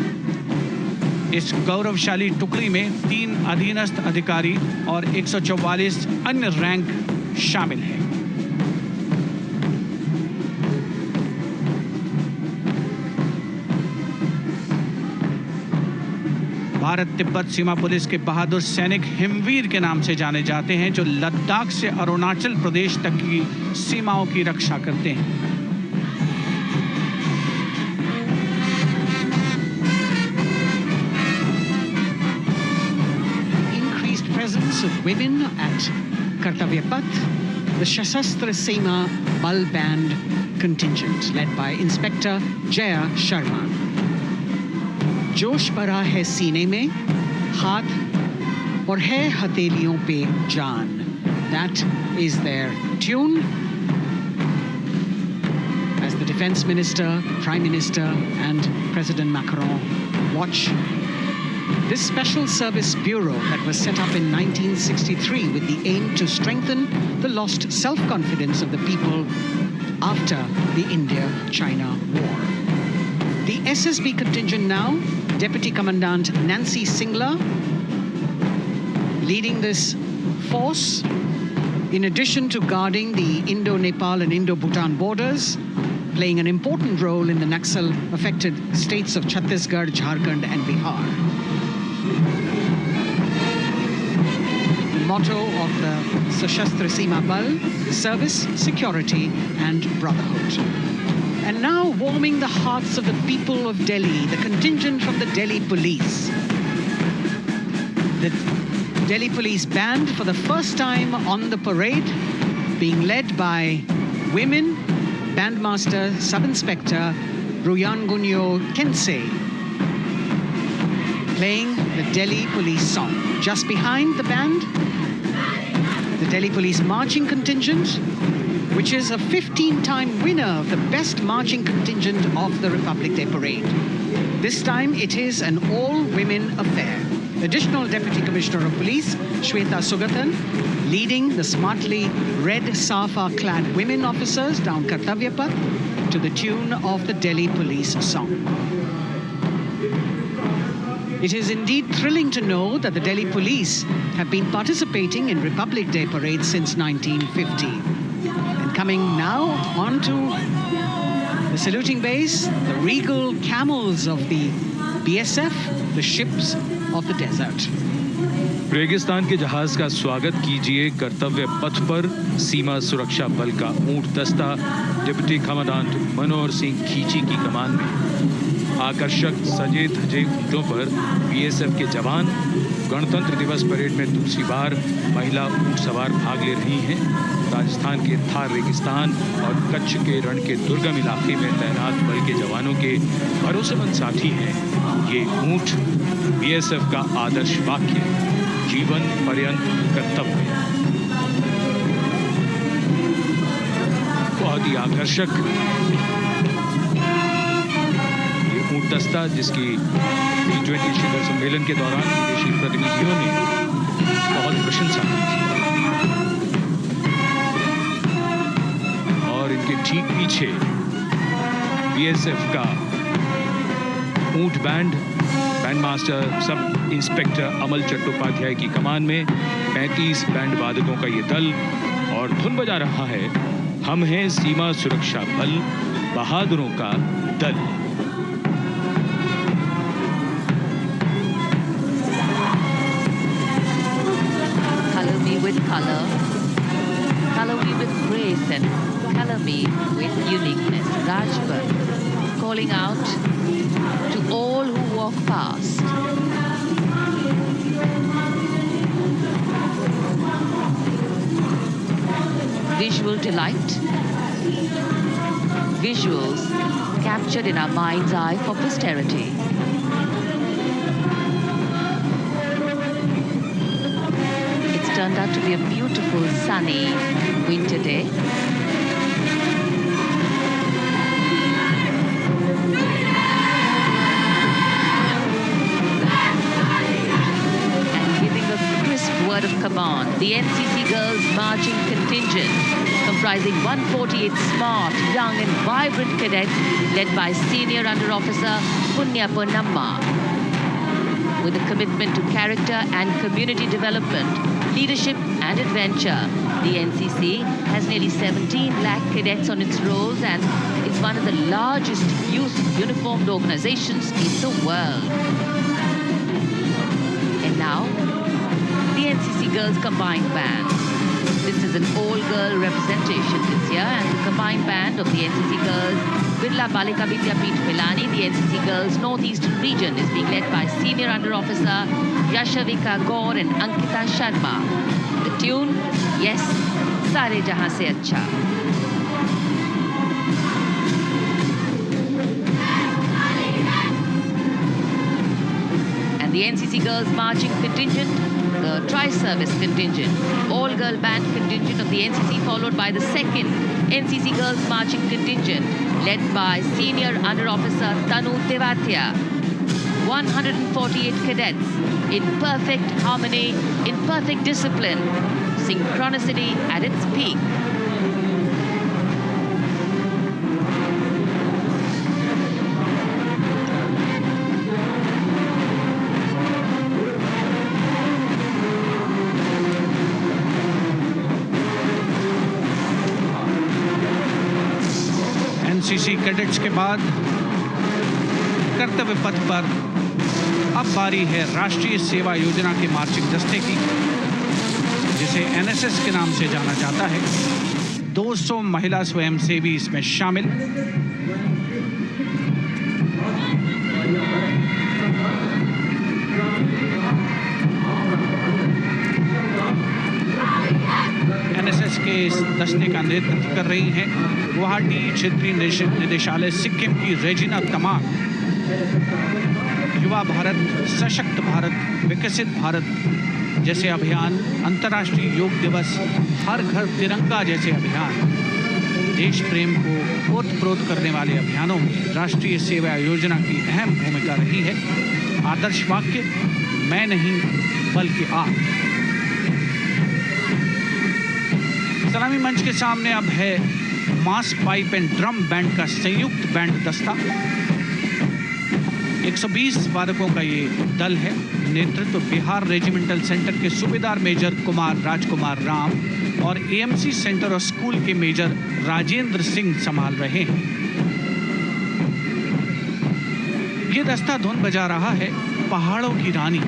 Speaker 3: इस गौरवशाली टुकड़ी में 3 अधीनस्थ अधिकारी और 144 अन्य रैंक शामिल हैं। भारत तिब्बत सीमा पुलिस के बहादुर सैनिक हिमवीर के नाम से जाने जाते हैं, जो लद्दाख से अरुणाचल प्रदेश तक की सीमाओं की रक्षा करते हैं।
Speaker 4: Increased presence of women at Kartavya Path, the Shasastra Seema Bal Band contingent led by Inspector Jaya Sharma. जोश भरा है सीने में, हाथ और है हथेलियों पे जान. That is their tune. As the Defense Minister, Prime Minister and President Macron watch this Special Service Bureau that was set up in 1963 with the aim to strengthen the lost self-confidence of the people after the India-China war. The SSB contingent now, Deputy Commandant Nancy Singla, leading this force, in addition to guarding the Indo-Nepal and Indo-Bhutan borders, playing an important role in the Naxal-affected states of Chhattisgarh, Jharkhand and Bihar. The motto of the Sashastra Seema Bal, service, security and brotherhood. And now warming the hearts of the people of Delhi, the contingent from the Delhi Police. The Delhi Police Band for the first time on the parade, being led by women, Bandmaster Sub-Inspector Ruyangunyo Kensei, playing the Delhi Police song. Just behind the band, the Delhi Police Marching Contingent, which is a 15-time winner of the best marching contingent of the Republic Day Parade. This time it is an all-women affair. Additional Deputy Commissioner of Police, Shweta Sugatan, leading the smartly red safa-clad women officers down Kartavya Path to the tune of the Delhi Police song. It is indeed thrilling to know that the Delhi Police have been participating in Republic Day parades since 1950. Coming now onto the saluting base, the regal camels of the BSF, the ships of the desert.
Speaker 2: रेगिस्तान के जहाज का स्वागत कीजिए कर्तव्य पथ पर सीमा सुरक्षा बल का ऊंट दस्ता डिप्टी कमांडेंट मनोहर सिंह खींची की कमान में। आकर्षक सजे धजे ऊंटों पर बीएसएफ के जवान। गणतंत्र दिवस परेड में दूसरी बार महिला ऊंट सवार भाग ले रही हैं। राजस्थान के थार रेगिस्तान और कच्छ के रण के दुर्गम इलाके में तैनात बल के जवानों के भरोसेमंद साथी हैं। ये ऊंट बीएसएफ का आदर्श वाक्य, जीवन पर्यंत कर्तव्य। बहुत ही आकर्षक ये ऊंट दस्ता, जिसकी G20 शिखर सम्मेलन के दौरान विदेशी प्रतिनिधियों ने बहुत प्रशंसा की थी। और इनके ठीक पीछे बीएसएफ का ऊंट बैंड मास्टर सब इंस्पेक्टर अमल चट्टोपाध्याय की कमान में 35 बैंड वादकों का ये दल, और धुन बजा रहा है हम हैं सीमा सुरक्षा बल, बहादुरों का दल।
Speaker 1: Color me with color, color me with grace, and color me with uniqueness. Rajput calling out to all who walk past. Visual delight. Visuals captured in our mind's eye for posterity. It's turned out to be a beautiful, sunny winter day. Word of command, the NCC Girls Marching Contingent, comprising 148 smart, young and vibrant cadets led by Senior Under Officer Punya Ponnamma. With a commitment to character and community development, leadership and adventure, the NCC has nearly 17 lakh cadets on its rolls and is one of the largest youth uniformed organizations in the world. And now, the NCC Girls Combined Band. This is an all-girl representation this year, and the combined band of the NCC Girls Birla Balika Vidyapeeth Milani, the NCC Girls Northeastern region, is being led by Senior Under Officer Yashavika Gaur and Ankita Sharma. The tune, yes, Sare Jahan Se Acha. And the NCC Girls Marching Contingent, the Tri-Service Contingent, all-girl band contingent of the NCC, followed by the second NCC Girls Marching Contingent, led by Senior Under Officer Tanu Tevatia. 148 cadets in perfect harmony, in perfect discipline, synchronicity at its peak.
Speaker 3: NCC cadets के बाद कर्तव्य पथ पर अब बारी है राष्ट्रीय सेवा योजना के मार्चिंग दस्ते की, जिसे एनएसएस के नाम से जाना जाता है। 200 महिला स्वयंसेवी इसमें शामिल। एनएसएस के इस दस्ते का नेतृत्व कर रही हैं गुवाहाटी क्षेत्रीय निदेशालय सिक्किम की रेजिना तमाम। युवा भारत, सशक्त भारत, विकसित भारत जैसे अभियान, अंतर्राष्ट्रीय योग दिवस, हर घर तिरंगा जैसे अभियान, देश प्रेम को ओतप्रोत करने वाले अभियानों में राष्ट्रीय सेवा योजना की अहम भूमिका रही है। आदर्श वाक्य, मैं नहीं बल्कि आप। सलामी मंच के सामने अब है मास पाइप एंड ड्रम बैंड का संयुक्त बैंड दस्ता। 120 वादकों का ये दल है। नेतृत्व बिहार रेजिमेंटल सेंटर के सूबेदार मेजर कुमार राजकुमार राम और एएमसी सेंटर और स्कूल के मेजर राजेंद्र सिंह संभाल रहे हैं। ये दस्ता धुन बजा रहा है पहाड़ों की रानी।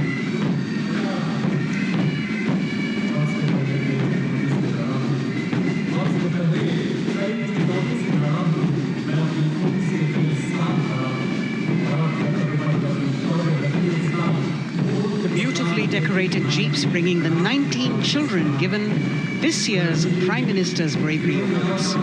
Speaker 4: decorated jeeps bringing the 19 children given this year's Prime Minister's Bravery Awards.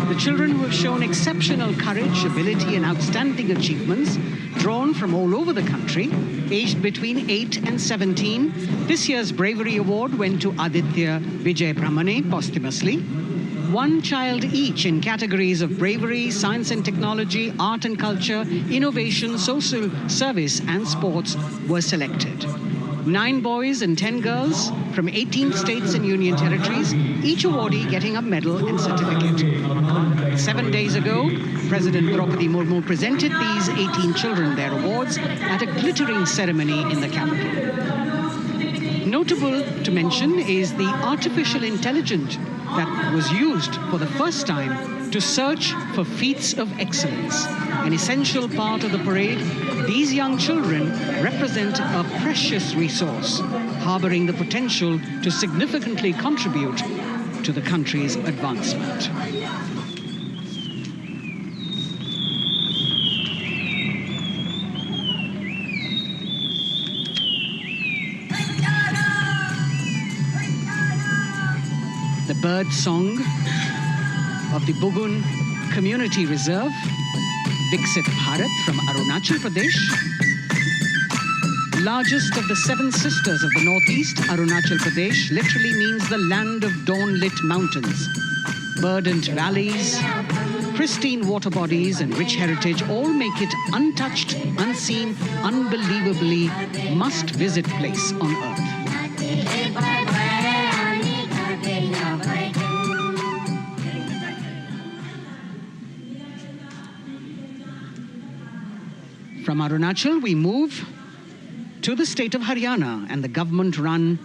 Speaker 4: The children who have shown exceptional courage, ability and outstanding achievements, drawn from all over the country, aged between 8 and 17. This year's Bravery Award went to Aditya Vijay Brahmane posthumously. One child each in categories of bravery, science and technology, art and culture, innovation, social service and sports were selected. 9 boys and 10 girls from 18 states and union territories, each awardee getting a medal and certificate. 7 days ago, President Draupadi Murmu presented these 18 children their awards at a glittering ceremony in the capital. Notable to mention is the artificial intelligence that was used for the first time to search for feats of excellence. An essential part of the parade, these young children represent a precious resource, harboring the potential to significantly contribute to the country's advancement. The bird song of the Bugun Community Reserve, Viksit Bharat from Arunachal Pradesh. Largest of the 7 sisters of the Northeast, Arunachal Pradesh literally means the land of dawn-lit mountains. Verdant valleys, pristine water bodies and rich heritage all make it untouched, unseen, unbelievably must-visit place on earth. From Arunachal, we move to the state of Haryana and the government-run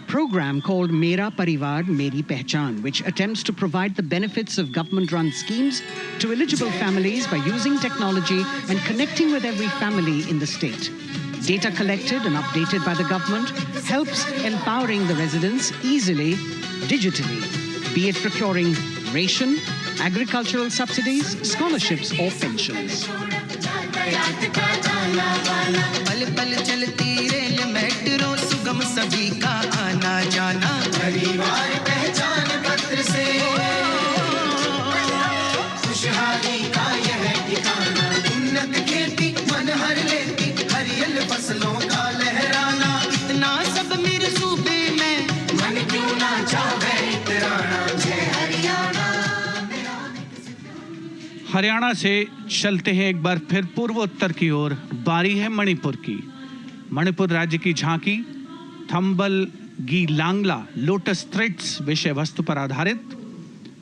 Speaker 4: program called Mera Parivar Meri Pehchan, which attempts to provide the benefits of government-run schemes to eligible families by using technology and connecting with every family in the state. Data collected and updated by the government helps empowering the residents easily, digitally, be it procuring ration, agricultural subsidies, scholarships or pensions.
Speaker 5: पल पल चलती rail metro सुगम सभी का आना जाना परिवार पहचान पत्र से खुशहाली का यह ठिकाना उन्नत खेती मन हर लेती हरियल फसलों का लहराना इतना सब मेरे सूबे में मन क्यों ना चाहे इतराना जय हरियाणा।
Speaker 3: हरियाणा से चलते हैं एक बार फिर पूर्वोत्तर की ओर। बारी है मणिपुर की। मणिपुर राज्य की झांकी थंबल गी लांगला लोटस थ्रेड्स विषय वस्तु पर आधारित।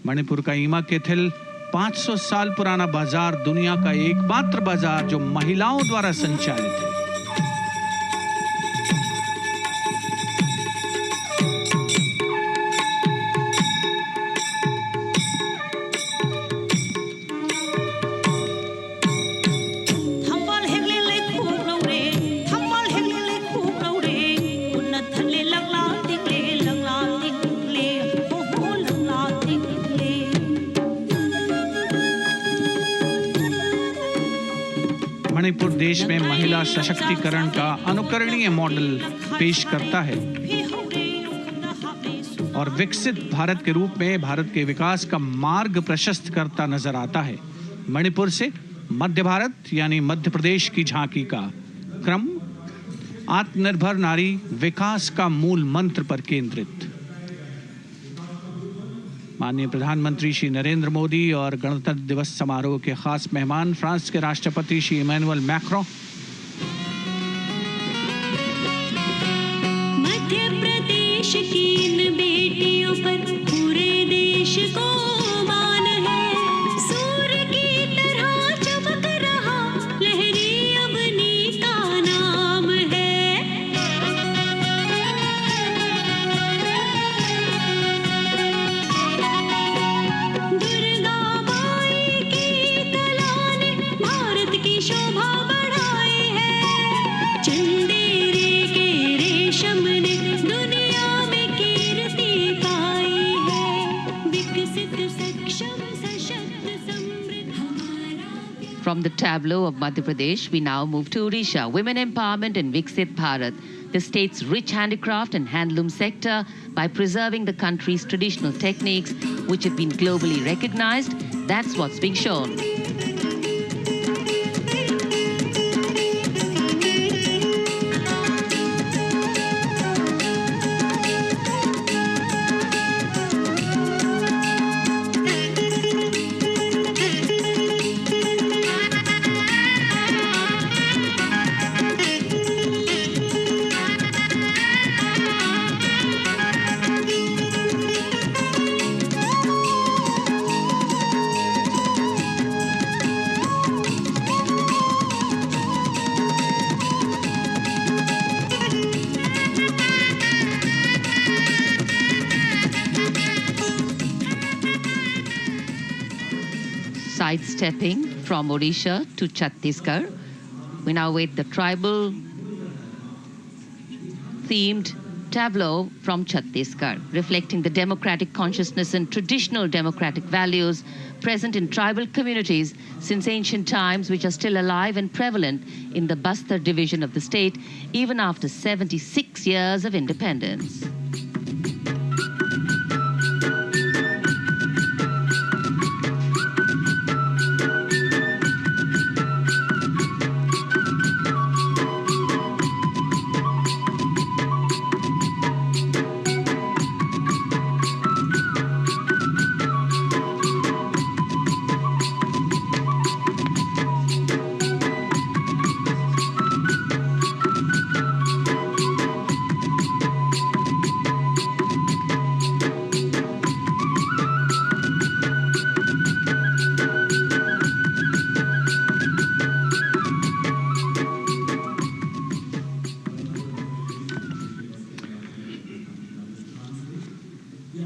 Speaker 3: मणिपुर का ईमा केथिल 500 साल पुराना बाजार, दुनिया का एकमात्र बाजार जो महिलाओं द्वारा संचालित है। मणिपुर देश में महिला सशक्तिकरण का अनुकरणीय मॉडल पेश करता है और विकसित भारत के रूप में भारत के विकास का मार्ग प्रशस्त करता नजर आता है। मणिपुर से मध्य भारत यानी मध्य प्रदेश की झांकी का क्रम आत्मनिर्भर नारी विकास का मूल मंत्र पर केंद्रित। माननीय प्रधानमंत्री श्री नरेंद्र मोदी और गणतंत्र दिवस समारोह के खास मेहमान फ्रांस के राष्ट्रपति श्री इमैनुअल मैक्रों,
Speaker 6: मध्य प्रदेश की इन बेटियों पर पूरे देश को मान है। सूर्य की तरह चमक रहा लहरी अवनी का नाम है। शोभा बढ़ाई है। चंदेरे के रेशम ने दुनिया में कीर्ति पाई है। विकसित सक्षम सशक्त समृद्ध।
Speaker 1: From the tableau of Madhya Pradesh, we now move to Odisha. Women Empowerment and Viksit Bharat. the state's rich handicraft and handloom sector by preserving the country's traditional techniques, which have been globally recognized. That's what's being shown. Sidestepping from Odisha to Chhattisgarh, we now wait the tribal themed tableau from Chhattisgarh, reflecting the democratic consciousness and traditional democratic values present in tribal communities since ancient times, which are still alive and prevalent in the Bastar division of the state, even after 76 years of independence.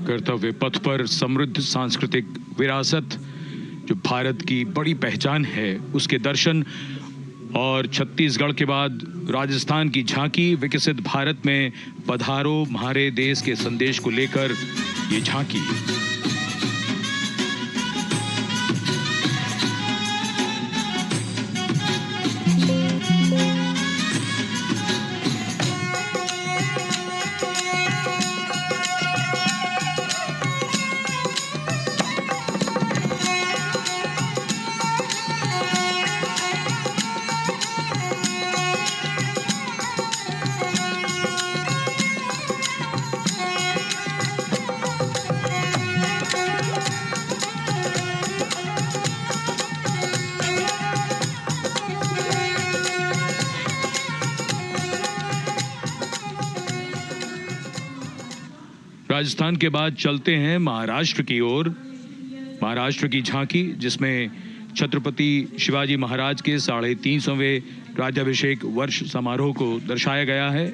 Speaker 2: कर्तव्य पथ पर समृद्ध सांस्कृतिक विरासत जो भारत की बड़ी पहचान है उसके दर्शन और छत्तीसगढ़ के बाद राजस्थान की झांकी विकसित भारत में पधारो हमारे देश के संदेश को लेकर ये झांकी। राजस्थान के बाद चलते हैं महाराष्ट्र की ओर। महाराष्ट्र की झांकी जिसमें छत्रपति शिवाजी महाराज के 350वें राज्याभिषेक वर्ष समारोह को दर्शाया गया है।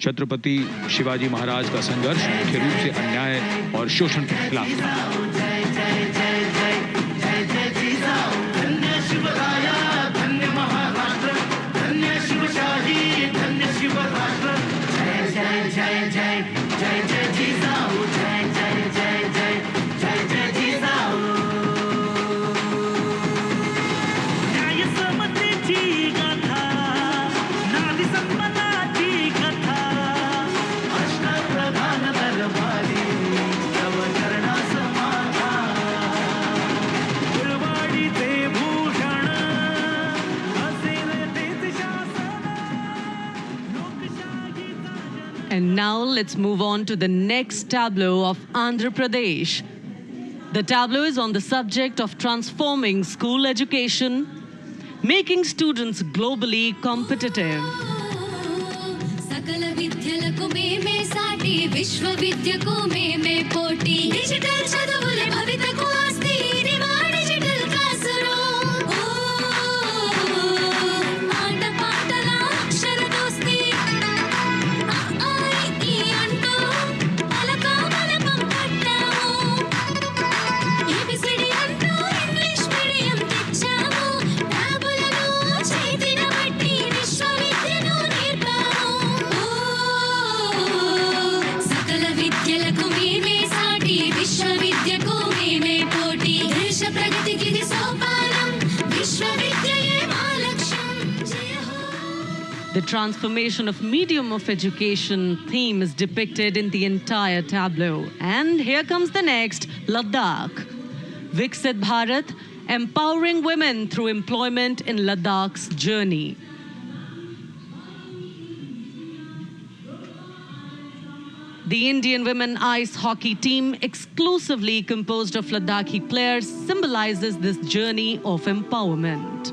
Speaker 2: छत्रपति शिवाजी महाराज का संघर्ष मुख्य रूप से अन्याय और शोषण के खिलाफ था।
Speaker 7: And now let's move on to the next tableau of Andhra Pradesh. The tableau is on the subject of transforming school education, making students globally competitive.
Speaker 6: सकल विद्यలకు మేమే సాటి విశ్వవిద్యకు మేమే పోటీ డిజిటల్ చదువులే భవితకు ఆస్తి ఇది మా డిజిటల్ క్లాస్ రూమ్ ఆట పాటల అక్షర దోస్తి ఈ అంటూ పలక బలపం పట్టాము ఏబిసిడి అంటూ ఇంగ్లీష్ మీడియం తెచ్చాము టాబులను చేతిన బట్టి విశ్వవిద్యను నేర్పాము సకల విద్యలకు మేమే సాటి విశ్వవిద్యకు మేమే
Speaker 7: The transformation of medium of education theme is depicted in the entire tableau. And here comes the next, Ladakh. Viksit Bharat, empowering women through employment in Ladakh's journey. The Indian women ice hockey team, exclusively composed of Ladakhi players, symbolizes this journey of empowerment.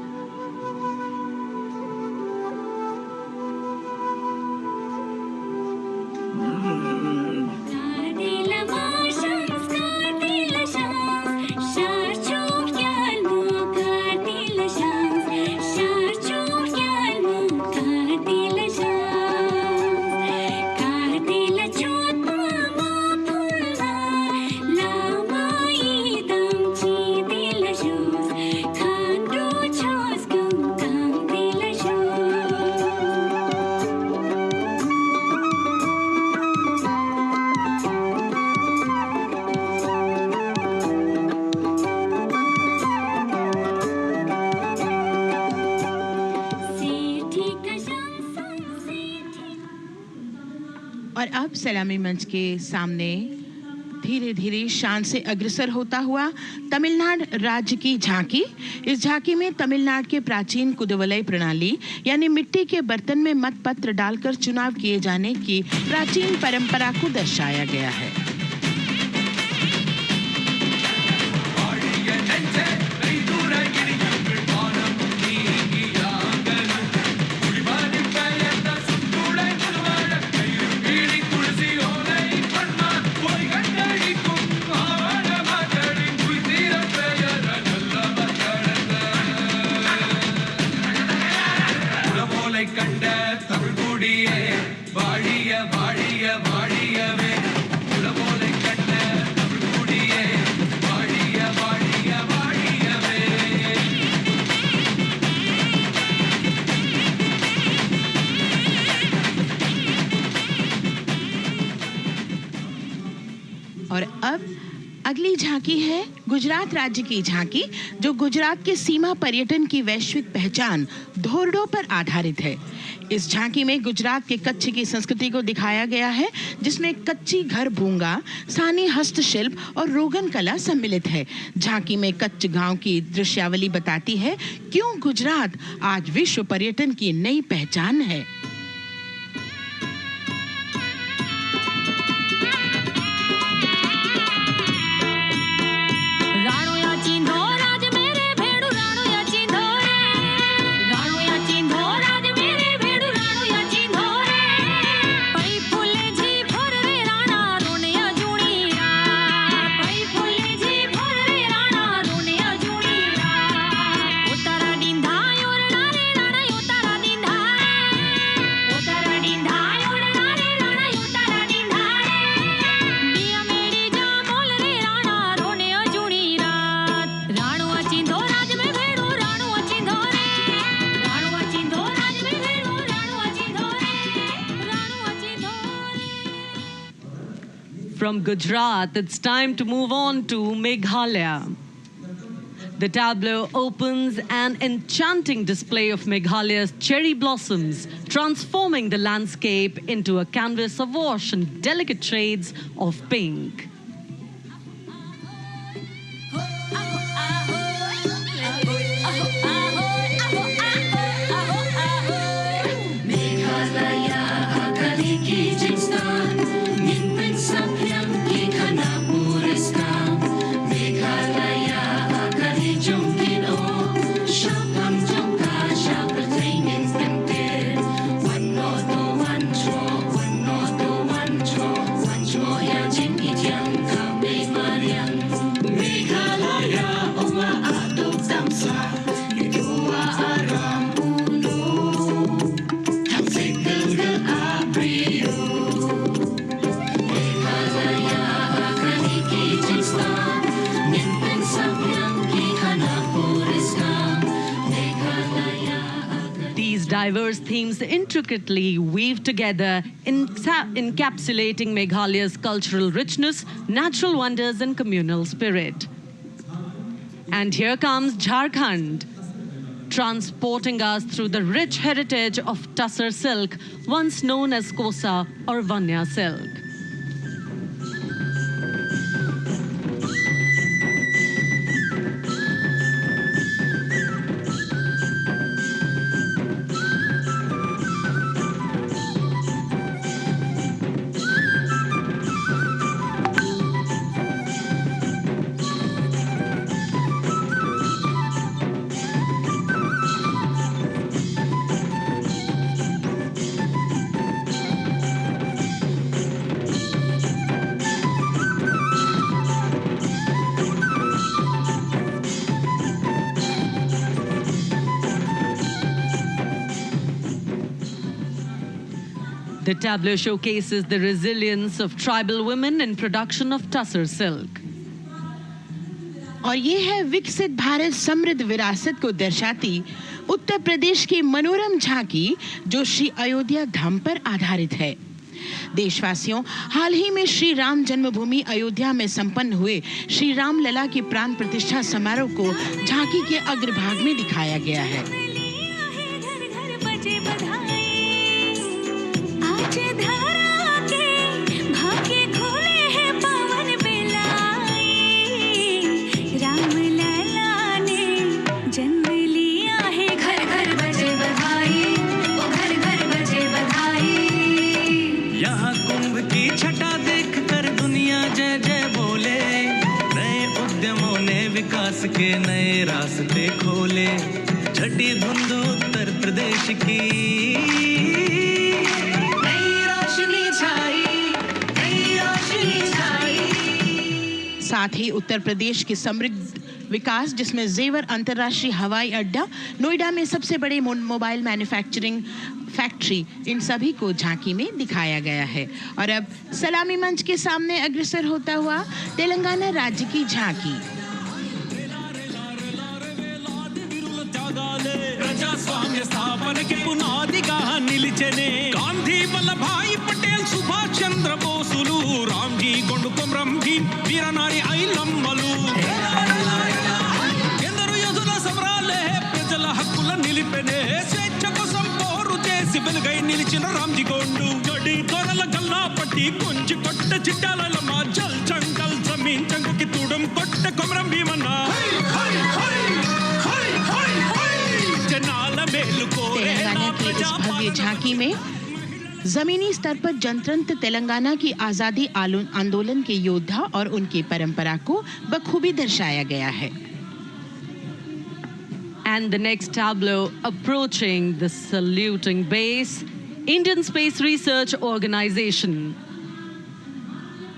Speaker 8: और अब सलामी मंच के सामने धीरे धीरे शान से अग्रसर होता हुआ तमिलनाडु राज्य की झांकी। इस झांकी में तमिलनाडु के प्राचीन कुदवलय प्रणाली यानी मिट्टी के बर्तन में मतपत्र डालकर चुनाव किए जाने की प्राचीन परंपरा को दर्शाया गया है। और अब अगली झांकी है गुजरात राज्य की झांकी, जो गुजरात के सीमा पर्यटन की वैश्विक पहचान धोरडो पर आधारित है। इस झांकी में गुजरात के कच्छ की संस्कृति को दिखाया गया है, जिसमें कच्ची घर भूंगा, स्थानीय हस्तशिल्प और रोगन कला सम्मिलित है। झांकी में कच्छ गांव की दृश्यावली बताती है क्यों गुजरात आज विश्व पर्यटन की नई पहचान है।
Speaker 7: From Gujarat, it's time to move on to Meghalaya. The tableau opens an enchanting display of Meghalaya's cherry blossoms, transforming the landscape into a canvas awash in delicate shades of pink. Diverse themes intricately weave together, encapsulating Meghalaya's cultural richness, natural wonders, and communal spirit. And here comes Jharkhand, transporting us through the rich heritage of Tussar silk, once known as Kosa or Vanya silk. The tableau showcases the resilience of tribal women in production of Tussar silk.
Speaker 8: और ये है विकसित भारत समृद्ध विरासत को दर्शाती उत्तर प्रदेश की मनोरम झांकी जो श्री अयोध्या धाम पर आधारित है। देशवासियों, हाल ही में श्री राम जन्मभूमि अयोध्या में संपन्न हुए श्री राम लला के प्राण प्रतिष्ठा समारोह को झांकी के अग्रभाग में दिखाया गया है।
Speaker 5: विकास के नए रास्ते खोले, छठी धुंध उत्तर प्रदेश की नई रोशनी छाई, नई रोशनी छाई।
Speaker 8: साथ ही उत्तर प्रदेश के समृद्ध विकास जिसमें जेवर अंतर्राष्ट्रीय हवाई अड्डा, नोएडा में सबसे बड़े मोबाइल मैन्युफैक्चरिंग फैक्ट्री, इन सभी को झांकी में दिखाया गया है। और अब सलामी मंच के सामने अग्रसर होता हुआ तेलंगाना राज्य की झांकी।
Speaker 9: ప్రజాస్వామ్య స్థాపనకి పునాదిగా నిలిచెనే గాంధీ వల్లభాయ్ పటేల్ సుభాష్ చంద్ర బోసులు రామ్జీ గొండుకొం రంభీ వీరనారి ఐలమ్మలు ఎందరో యోధుల సమరాలే ప్రజల హక్కుల నిలిపెనే స్వేచ్ఛ కోసం పోరు చేసి వెలుగై నిలిచిన రామ్జీ గొండు గడి దొరల గల్లా పట్టి కొంచి కొట్ట చిట్టాలమ్మ జల్ జంగల్ జమీన్ జంగుకి తుడం కొట్ట కొమరం భీమన్న
Speaker 8: तेलंगाना की इस भव्य झांकी में जमीनी स्तर पर जनतंत्र तेलंगाना की आजादी आंदोलन के योद्धा और उनकी परंपरा को बखूबी दर्शाया गया है।
Speaker 7: And the next tableau approaching the saluting base, Indian Space Research Organization.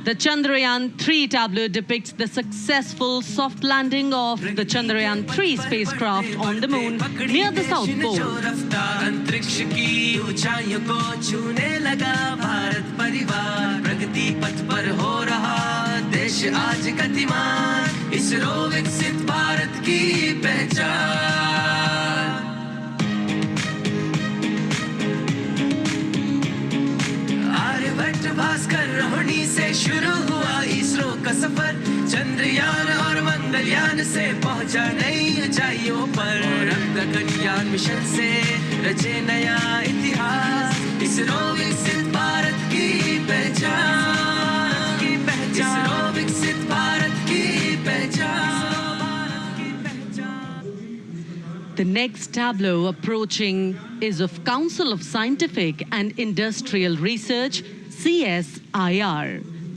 Speaker 7: The Chandrayaan-3 tableau depicts the successful soft landing of the Chandrayaan-3 spacecraft on the moon near the South Pole.
Speaker 5: अंतरिक्ष की ऊंचाइयों को छूने लगा भारत परिवार, प्रगति पथ पर हो रहा देश आज गतिमान, इसरो विकसित भारत की पहचान। आर्यभट्ट भास्कर रोहिणी से शुरू हुआ इसरो का सफर, चंद्रयान और मंगलयान से पहुंचा नई ऊंचाइयों पर, गगनयान मिशन से रचे नया इतिहास, इसरो विकसित भारत की पहचान, इसरो विकसित भारत की पहचान।
Speaker 7: The next tableau approaching is of Council of Scientific and Industrial Research, CSIR.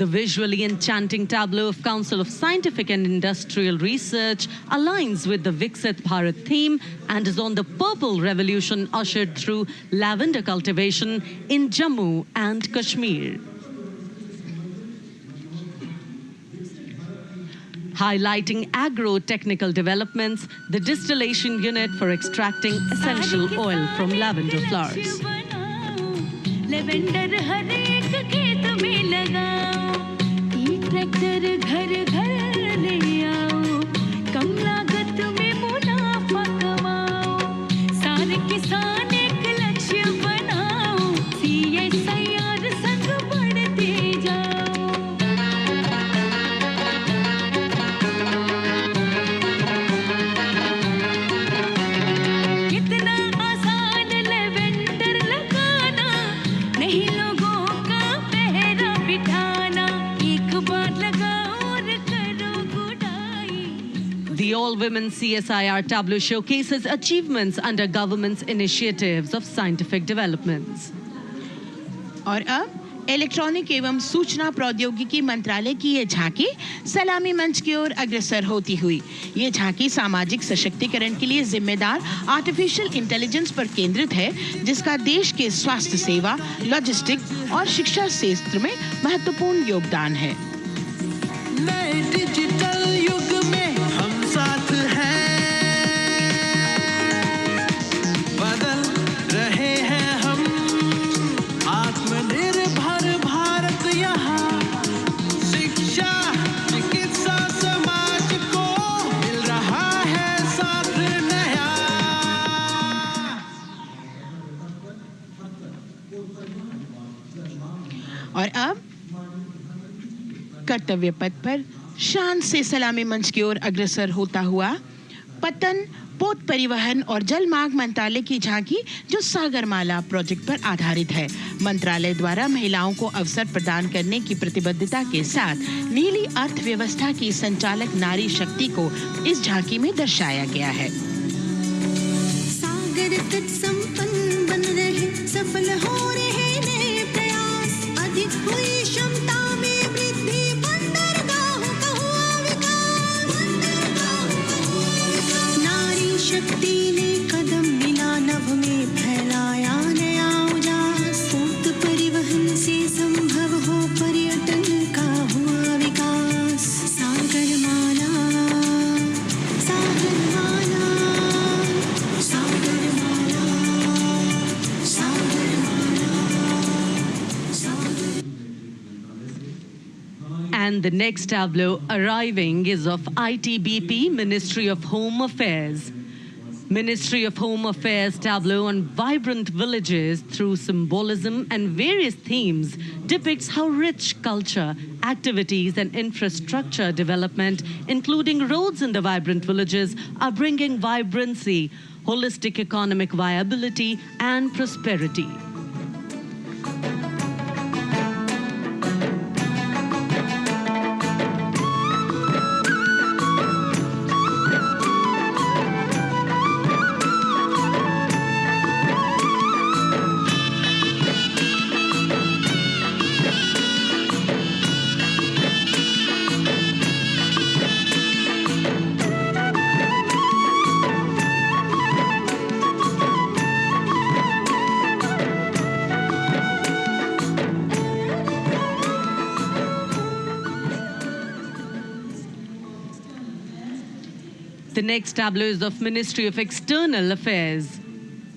Speaker 7: The visually enchanting tableau of Council of Scientific and Industrial Research aligns with the Viksit Bharat theme and is on the purple revolution ushered through lavender cultivation in Jammu and Kashmir. Highlighting agro-technical developments, the distillation unit for extracting essential oil from lavender flowers.
Speaker 6: Lavender हर एक खेत में लगाओ, ई tractor घर घर ले आओ, कम लागत में मुनाफा कमाओ, सारे किसान एक लक्ष्य बनाओ, CSIR संग बढ़ते जाओ।
Speaker 7: Women's CSIR tableau showcases achievements under government's initiatives of scientific developments.
Speaker 8: और अब इलेक्ट्रॉनिक एवं सूचना प्रौद्योगिकी मंत्रालय की ये झांकी सलामी मंच की ओर अग्रसर होती हुई। ये झांकी सामाजिक सशक्तिकरण के लिए जिम्मेदार आर्टिफिशियल इंटेलिजेंस पर केंद्रित है, जिसका देश के स्वास्थ्य सेवा, लॉजिस्टिक्स और शिक्षा क्षेत्र में महत्वपूर्ण योगदान है।
Speaker 5: नए डिजिटल युग में हम साथ हैं, बदल रहे हैं हम, आत्मनिर्भर भारत यहाँ, शिक्षा चिकित्सा समाज को मिल रहा है साथ नया।
Speaker 8: और अब कर्तव्य पथ पर शान से सलामी मंच की ओर अग्रसर होता हुआ पतन, पोत परिवहन और जल मार्ग मंत्रालय की झांकी, जो सागरमाला प्रोजेक्ट पर आधारित है। मंत्रालय द्वारा महिलाओं को अवसर प्रदान करने की प्रतिबद्धता के साथ नीली अर्थव्यवस्था की संचालक नारी शक्ति को इस झांकी में दर्शाया गया है।
Speaker 6: सागर तट संपन्न बन रहे, सफल हो रहे नए प्रयास, अधिक हुई क्षमता में वृद्धि, बंदरगाहों का हुआ विकास, नारी शक्ति ने कदम मिला नभ में, फैलाया नया उजास, पोत परिवहन से संभव हो पर्यटन का हुआ विकास, Sagarmala, Sagarmala, Sagarmala,
Speaker 7: And the next tableau arriving is of ITBP, Ministry of Home Affairs. Ministry of Home Affairs tableau on vibrant villages through symbolism and various themes depicts how rich culture, activities and infrastructure development, including roads in the vibrant villages, are bringing vibrancy, holistic economic viability and prosperity. The next tableau is of Ministry of External Affairs.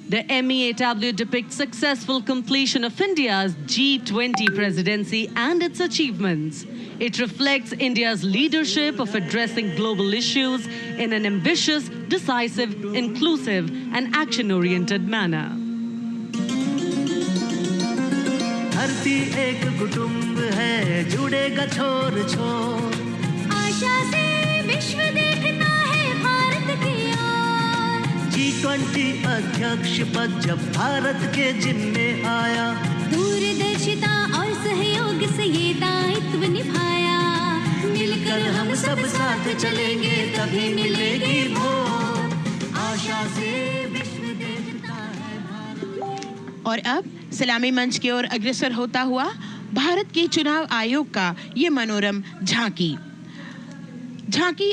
Speaker 7: The MEA tableau depicts successful completion of India's G20 presidency and its achievements. It reflects India's leadership of addressing global issues in an ambitious, decisive, inclusive and action-oriented manner.
Speaker 5: धरती एक कुटुंब है, जुड़ेगा छोर छोर,
Speaker 6: आशा से विश्व देखता है भारत की ओर,
Speaker 5: G20 अध्यक्ष पद जब भारत के जिम्मे आया,
Speaker 6: दूरदर्शिता और सहयोग से ये दायित्व निभाया,
Speaker 5: मिलकर हम सब साथ चलेंगे तभी मिलेगी भोर, आशा से विश्व देखता है भारत।
Speaker 8: और अब सलामी मंच की ओर अग्रसर होता हुआ भारत के चुनाव आयोग का ये मनोरम झांकी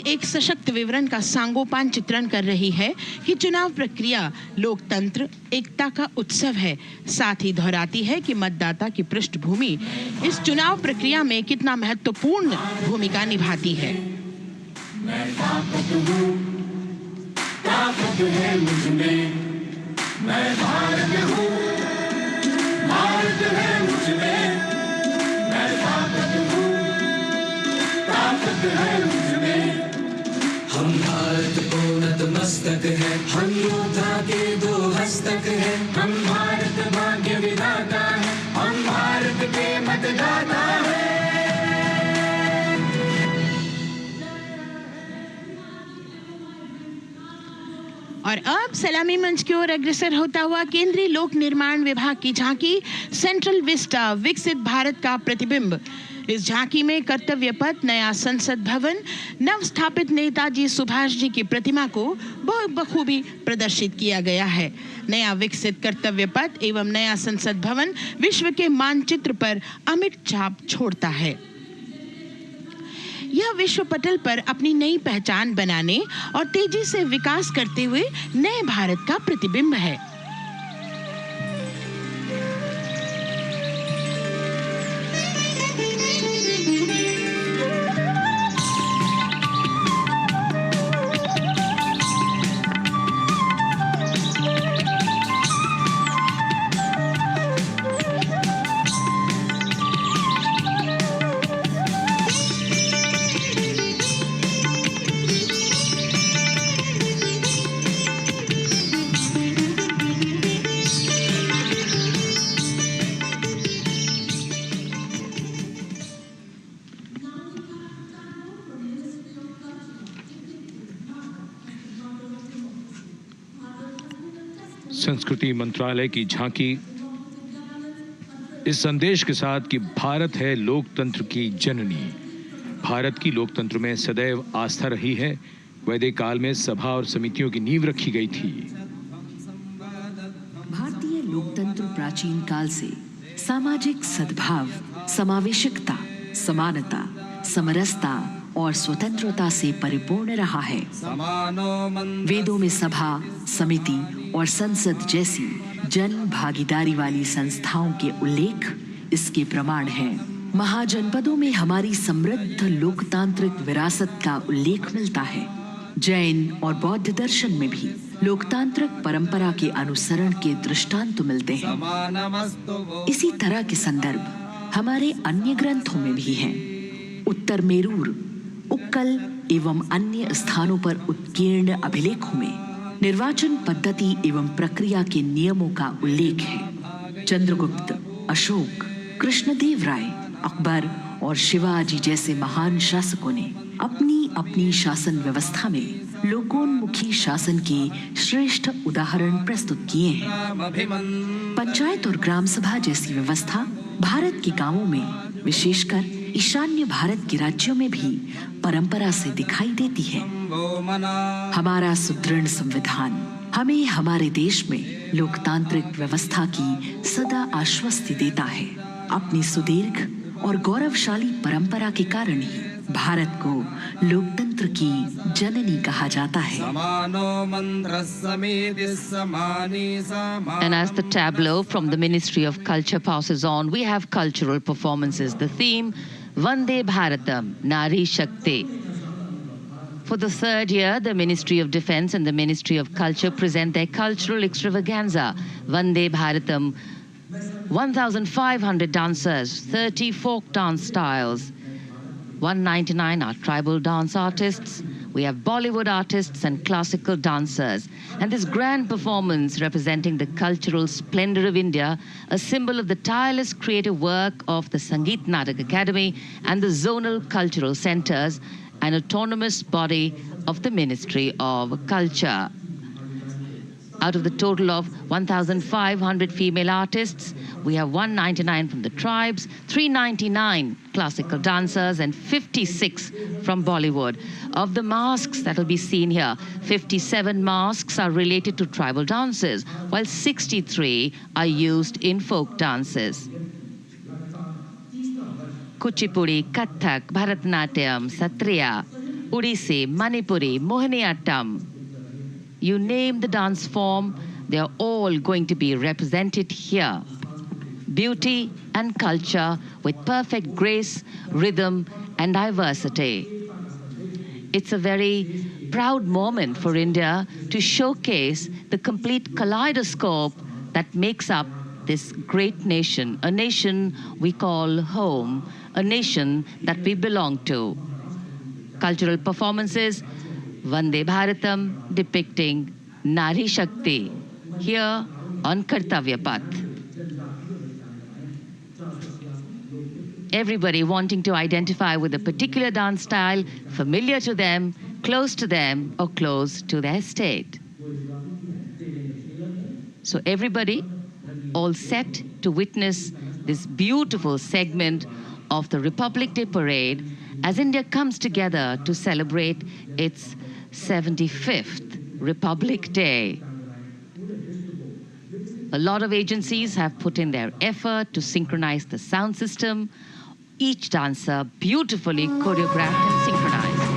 Speaker 8: एक सशक्त विवरण का सांगोपान चित्रण कर रही है कि चुनाव प्रक्रिया लोकतंत्र, एकता का उत्सव है। साथ ही दोहराती है कि मतदाता की पृष्ठभूमि इस चुनाव प्रक्रिया में कितना महत्वपूर्ण भूमिका निभाती है।
Speaker 10: मैं ताकत है मुझ में, मैं भारत हूँ, भारत है मुझ में, मैं ताकत हूँ, ताकत है मुझ में। हम भारत को नतमस्तक है, हम योद्धा के दो हस्तक है, हम भारत भाग्य विधाता है, हम भारत के मतदाता है।
Speaker 8: और अब सलामी मंच की ओर अग्रसर होता हुआ केंद्रीय लोक निर्माण विभाग की झांकी सेंट्रल विस्टा, विकसित भारत का प्रतिबिंब। इस झांकी में कर्तव्य पथ, नया संसद भवन, नव स्थापित नेताजी सुभाष जी की प्रतिमा को बहुत बखूबी प्रदर्शित किया गया है। नया विकसित कर्तव्य पथ एवं नया संसद भवन विश्व के मानचित्र पर अमिट छाप छोड़ता है। यह विश्व पटल पर अपनी नई पहचान बनाने और तेजी से विकास करते हुए नए भारत का प्रतिबिंब है।
Speaker 2: संस्कृति मंत्रालय की झांकी इस संदेश के साथ कि भारत है लोकतंत्र की जननी। भारत की लोकतंत्र में सदैव आस्था रही है। वैदिक काल में सभा और समितियों की नींव रखी गई थी।
Speaker 11: भारतीय लोकतंत्र प्राचीन काल से सामाजिक सद्भाव, समावेशकता, समानता, समरसता और स्वतंत्रता से परिपूर्ण रहा है। वेदों में सभा, समिति और संसद जैसी जन भागीदारी वाली संस्थाओं के उल्लेख इसके प्रमाण हैं। महाजनपदों में हमारी समृद्ध लोकतांत्रिक विरासत का उल्लेख मिलता है। जैन और बौद्ध दर्शन में भी लोकतांत्रिक परंपरा के अनुसरण के दृष्टांत मिलते हैं। इसी तरह के संदर्भ हमारे अन्य ग्रंथों में भी हैं। उत्तर मेरूर, उक्कल एवं अन्य स्थानों पर उत्कीर्ण अभिलेखों में निर्वाचन पद्धति एवं प्रक्रिया के नियमों का उल्लेख है। चंद्रगुप्त, अशोक, कृष्णदेव राय, अकबर और शिवाजी जैसे महान शासकों ने अपनी अपनी शासन व्यवस्था में लोकोन्मुखी शासन के श्रेष्ठ उदाहरण प्रस्तुत किए हैं। पंचायत और ग्राम सभा जैसी व्यवस्था भारत के गांवों में, विशेषकर ईशान्य भारत के राज्यों में भी परंपरा से दिखाई देती है। हमारा सुदृढ़ संविधान हमें हमारे देश में लोकतांत्रिक व्यवस्था की सदा आश्वस्ति देता है। अपनी सुदीर्घ और गौरवशाली परंपरा के कारण ही भारत को लोकतंत्र की जननी कहा जाता है।
Speaker 1: And as the tableau from the Ministry of Culture passes on, we have cultural performances. The theme, Vande Bharatam, Nari Shakti. For the third year, the Ministry of Defence and the Ministry of Culture present their cultural extravaganza, Vande Bharatam. 1,500 dancers, 30 folk dance styles, 199 are tribal dance artists. We have Bollywood artists and classical dancers. And this grand performance representing the cultural splendor of India, a symbol of the tireless creative work of the Sangeet Natak Academy and the zonal cultural centers, an autonomous body of the Ministry of Culture. Out of the total of 1,500 female artists, we have 199 from the tribes, 399 classical dancers, and 56 from Bollywood. Of the masks that will be seen here, 57 masks are related to tribal dances, while 63 are used in folk dances. Kuchipudi, Kathak, Bharatanatyam, Satriya, Odissi, Manipuri, Mohiniyattam. You name the dance form, they are all going to be represented here. Beauty and culture with perfect grace, rhythm, and diversity. It's a very proud moment for India to showcase the complete kaleidoscope that makes up this great nation, a nation we call home, a nation that we belong to. Cultural performances, Vande Bharatam depicting Nari Shakti here on Kartavya Path. Everybody wanting to identify with a particular dance style, familiar to them, or close to their state. So everybody all set to witness this beautiful segment of the Republic Day parade as India comes together to celebrate its 75th Republic Day. A lot of agencies have put in their effort to synchronize the sound system. Each dancer beautifully choreographed and synchronized.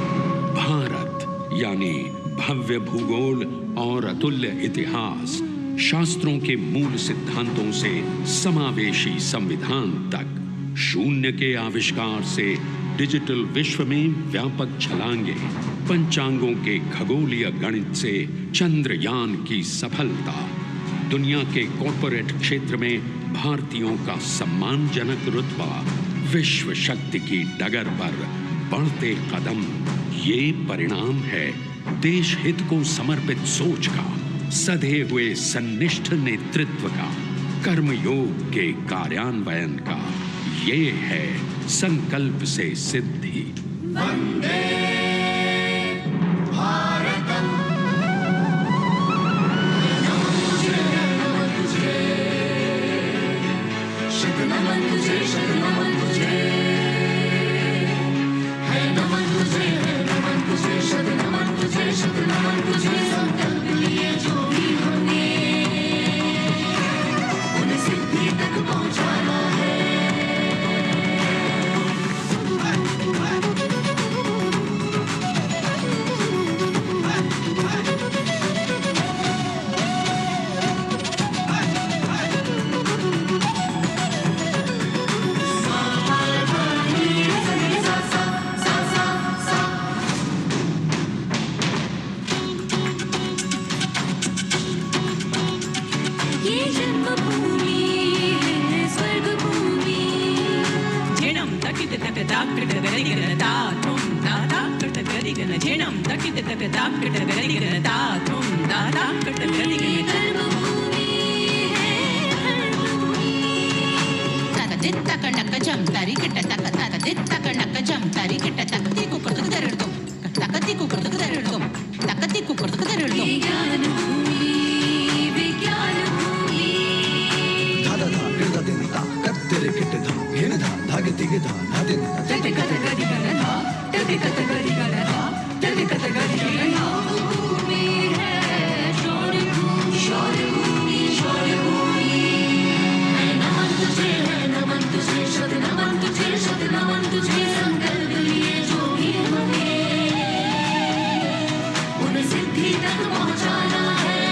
Speaker 12: Bharat यानी भव्य भूगोल और अतुल्य इतिहास, शास्त्रों के मूल सिद्धांतों से समावेशी संविधान तक, शून्य के आविष्कार से डिजिटल विश्व में व्यापक छलांगे, पंचांगों के खगोलीय गणित से चंद्रयान की सफलता, दुनिया के कॉर्पोरेट क्षेत्र में भारतीयों का सम्मानजनक रुतबा, विश्व शक्ति की डगर पर बढ़ते कदम, ये परिणाम है देश हित को समर्पित सोच का, सधे हुए सन्निष्ठ नेतृत्व का, कर्मयोग के कार्यान्वयन का। ये है संकल्प से सिद्धि।
Speaker 10: वंदे भारतम, नमन तुझे, नमन तुझे, शत नमन तुझे, शत नमन तुझे, है नमन तुझे, है नमन तुझे, शत नमन तुझे, शत नमन तुझे। संकल्प लिए जो भी हमने उन्हें सिद्धि तक पहुंचाना है।
Speaker 6: ये जन्मभूमि है स्वर्ग भूमि। झेणं तकित तक ताकट गरिगनता तुम दाता कट गरिगन। झेणं तकित तक ताकट गरिगनता तुम दाता कट गरिगन। कर्मभूमि है धर्मभूमि। तक दित तक नक जम तारी कट तक तक दित तक नक जम तारी कट तक ती को करतक दरड़तो तक ती को करतक दरड़तो तक ती को करतक दरड़तो। विज्ञान भूमि विज्ञान भूमि।
Speaker 5: धादा धा गिरदा देनता कत्तेरे किट्टे धा घेन धा धागे तिगे धा धादे
Speaker 6: तटे कत गरि गणना तटे कत गरि गणना तटे कत गरि गणना। भूमि है शौर्य भूमि शौर्य भूमि शौर्य भूमि। है नमन तुझे है नमन तुझे शत नमन तुझे शत नमन तुझे। संकल्प लिए जो भी हमें उन्हें सिद्धि तक पहुंचाना है।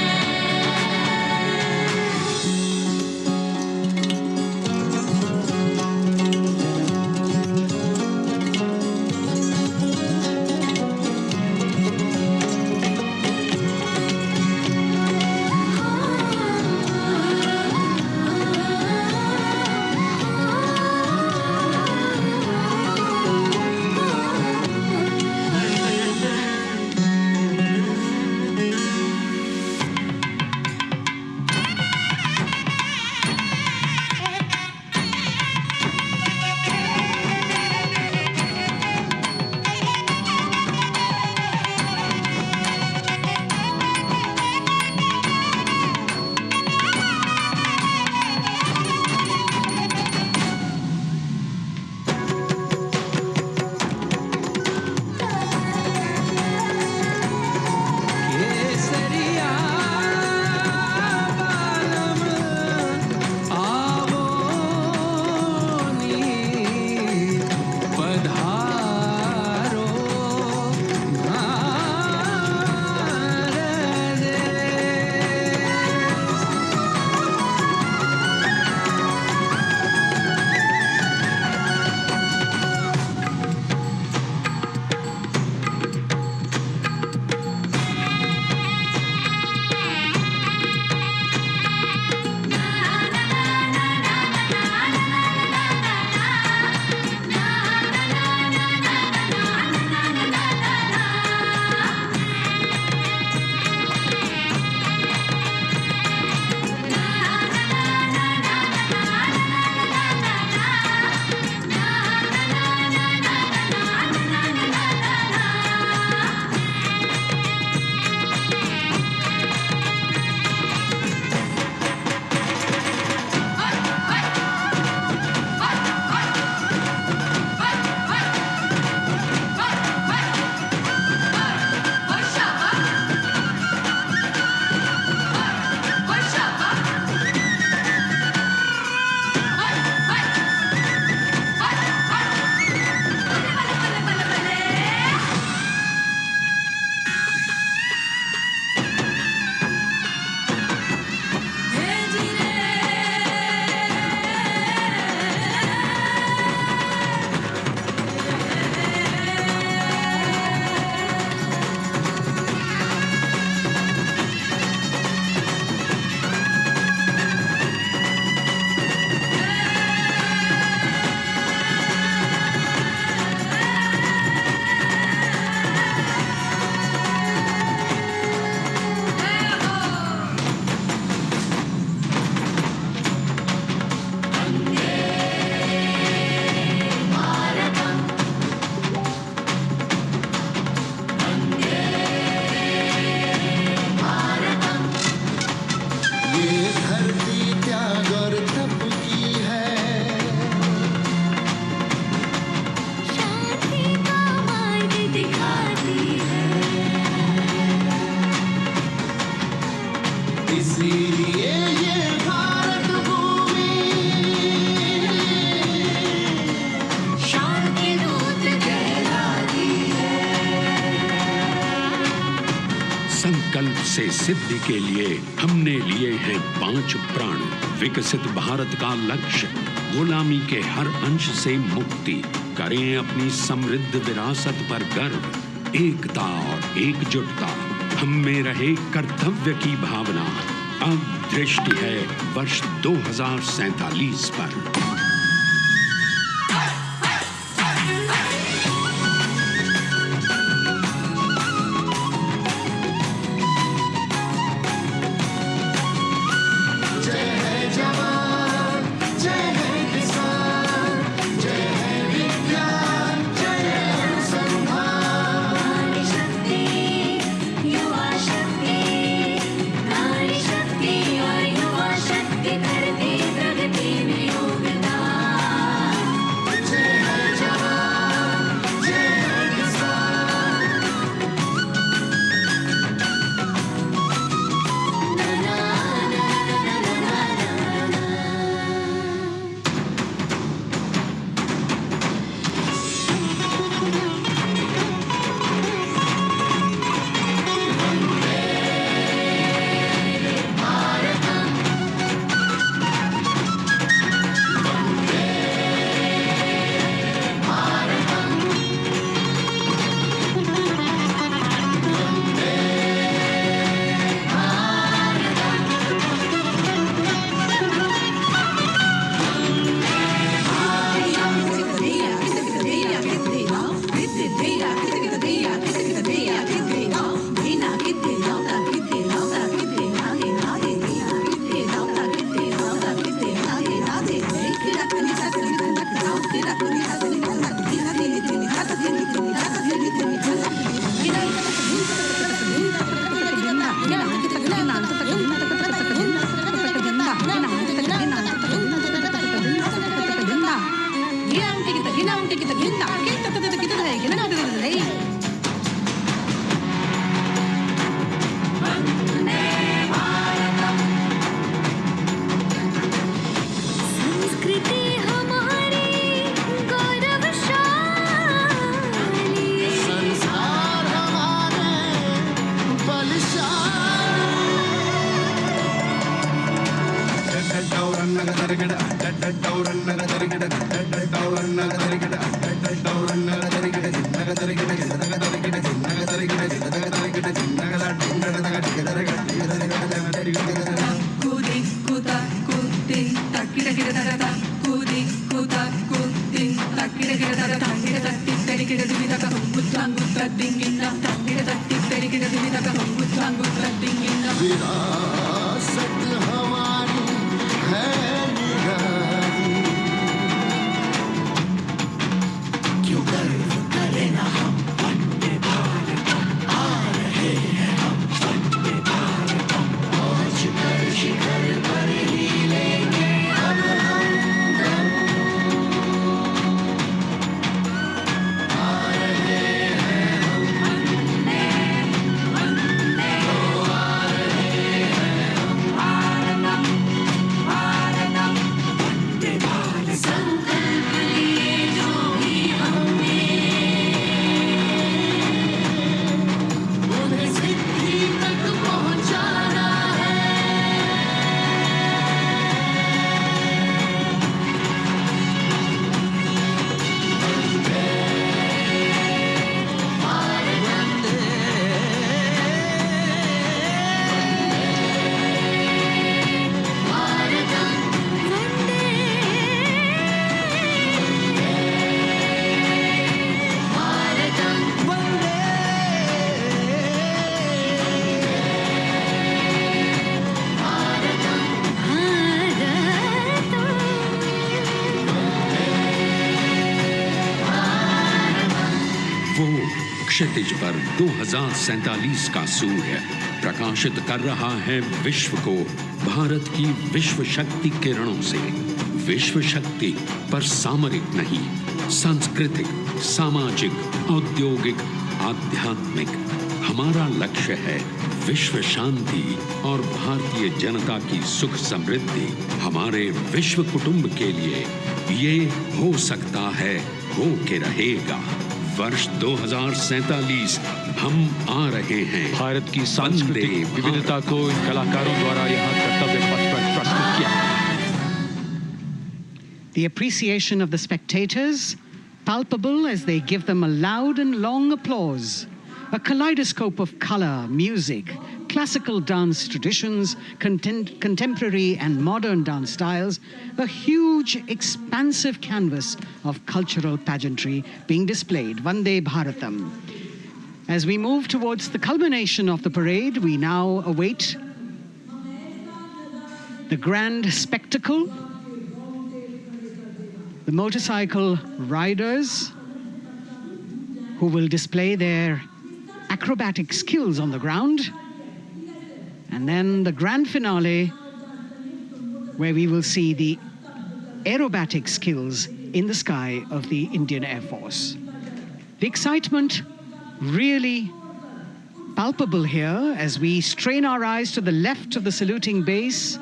Speaker 12: सिद्धि के लिए हमने लिए हैं 5 प्रण। विकसित भारत का लक्ष्य, गुलामी के हर अंश से मुक्ति, करें अपनी समृद्ध विरासत पर गर्व, एकता और एकजुटता, हम में रहे कर्तव्य की भावना। अब दृष्टि है वर्ष 2047 पर। क्षितिज पर 2047 का सूर्य प्रकाशित कर रहा है विश्व को भारत की विश्व शक्ति किरणों से। विश्व शक्ति पर सामरिक नहीं, सांस्कृतिक, सामाजिक, औद्योगिक, आध्यात्मिक। हमारा लक्ष्य है विश्व शांति और भारतीय जनता की सुख समृद्धि। हमारे विश्व कुटुंब के लिए ये हो सकता है, हो के रहेगा। वर्ष 2047 हम आ रहे हैं।
Speaker 2: भारत की सांस्कृतिक विविधता को इन कलाकारों द्वारा यहाँ कर्तव्य पथ पर प्रस्तुत किया।
Speaker 4: The appreciation of the spectators palpable as they give them a loud and long applause. A kaleidoscope of color, music, classical dance traditions, contemporary and modern dance styles, a huge, expansive canvas of cultural pageantry being displayed, Vande Bharatam. As we move towards the culmination of the parade, we now await the grand spectacle, the motorcycle riders who will display their acrobatic skills on the ground, and then the grand finale where we will see the aerobatic skills in the sky of the Indian Air Force. The excitement really palpable here as we strain our eyes to the left of the saluting base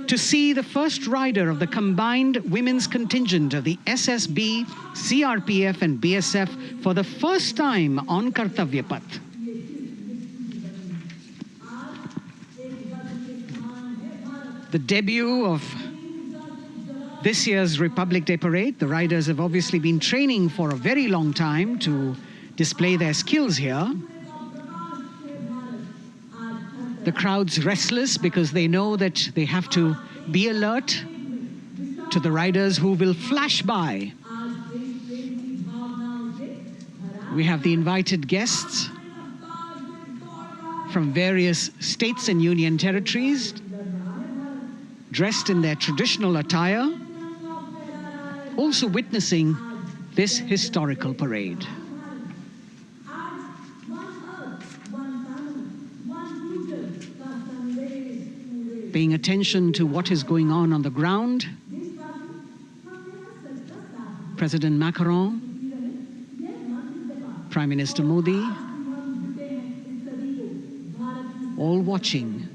Speaker 4: to see the first rider of the combined women's contingent of the SSB, CRPF and BSF for the first time on Kartavya Path. The debut of this year's Republic Day Parade. The riders have obviously been training for a very long time to display their skills here. The crowd's restless because they know that they have to be alert to the riders who will flash by. We have the invited guests from various states and union territories, dressed in their traditional attire, also witnessing this historical parade. Paying attention to what is going on the ground, President Macron, Prime Minister Modi, all watching.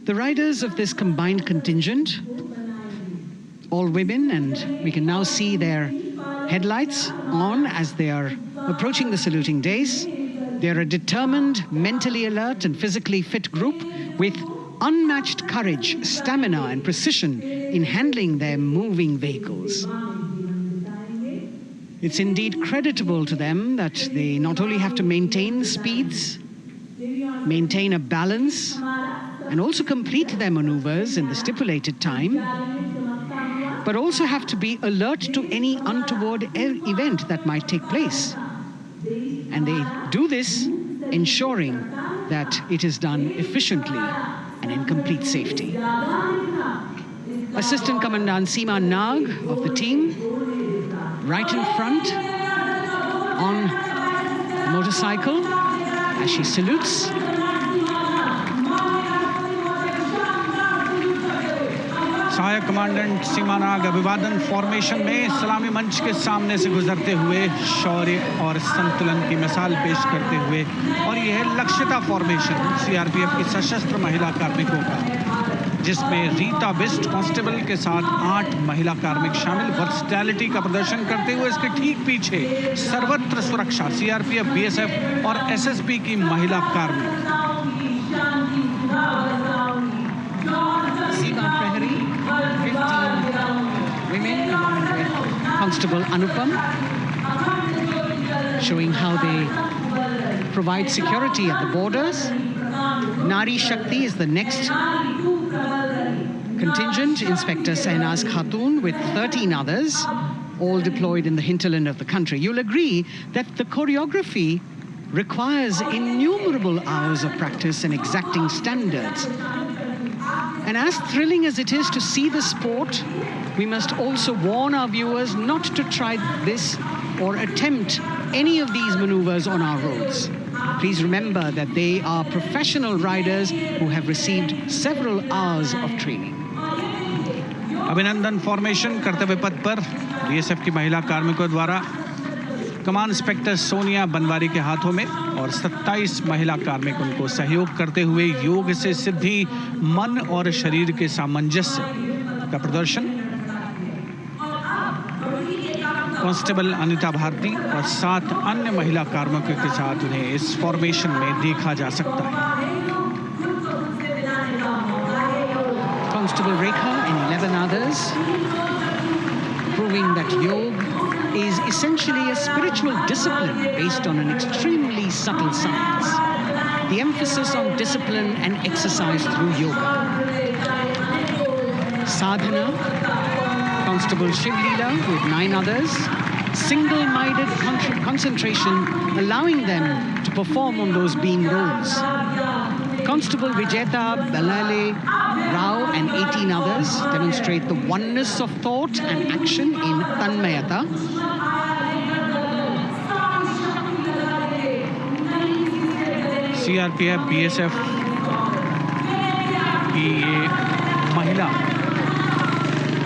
Speaker 4: The riders of this combined contingent, all women, and we can now see their headlights on as they are approaching the saluting days. They're a determined, mentally alert and physically fit group with unmatched courage, stamina and precision in handling their moving vehicles. It's indeed creditable to them that they not only have to maintain speeds, maintain a balance, and also complete their maneuvers in the stipulated time, but also have to be alert to any untoward event that might take place. And they do this ensuring that it is done efficiently and in complete safety. Assistant Commandant Seema Nag of the team, right in front on a motorcycle as she salutes.
Speaker 3: सहायक commandant सीमा नाग अभिवादन formation में सलामी मंच के सामने से गुजरते हुए शौर्य और संतुलन की मिसाल पेश करते हुए, और यह है लक्ष्यता फॉर्मेशन सीआरपीएफ की सशस्त्र महिला कार्मिकों का, जिसमें रीता बिस्ट कांस्टेबल के साथ 8 महिला कार्मिक शामिल वर्सटैलिटी का प्रदर्शन करते हुए इसके ठीक पीछे सर्वत्र सुरक्षा सीआरपीएफ, बीएसएफ और एसएसबी की महिला कार्मिक।
Speaker 4: Women, along with Constable Anupam, showing how they provide security at the borders. Nari Shakti is the next contingent. Inspector Sainaz Khatun with 13 others, all deployed in the hinterland of the country. You'll agree that the choreography requires innumerable hours of practice and exacting standards. And as thrilling as it is to see the sport, we must also warn our viewers not to try this or attempt any of these maneuvers on our roads. Please remember that they are professional riders who have received several hours of training.
Speaker 3: अभिनंदन formation कर्तव्य पथ पर BSF की महिला कार्मिकों द्वारा कमान inspector Sonia Banwari के हाथों में और 27 महिला कार्मिक उनको सहयोग करते हुए योग से सिद्धि, मन और शरीर के सामंजस्य का प्रदर्शन। कांस्टेबल अनिता भारती और 7 अन्य महिला कार्मिकों के साथ उन्हें इस फॉर्मेशन में देखा जा सकता है।
Speaker 4: Constable Rekha and 11 others, proving that yoga is essentially a spiritual discipline based on an extremely subtle science. The emphasis on discipline and exercise through yoga. Sadhana, Constable Shivlila with 9 others, single-minded concentration, allowing them to perform on those beam roles. Constable Vijeta Balale Rao and 18 others demonstrate the oneness of thought and action in Tanmayata.
Speaker 3: CRPF, BSF की ये महिला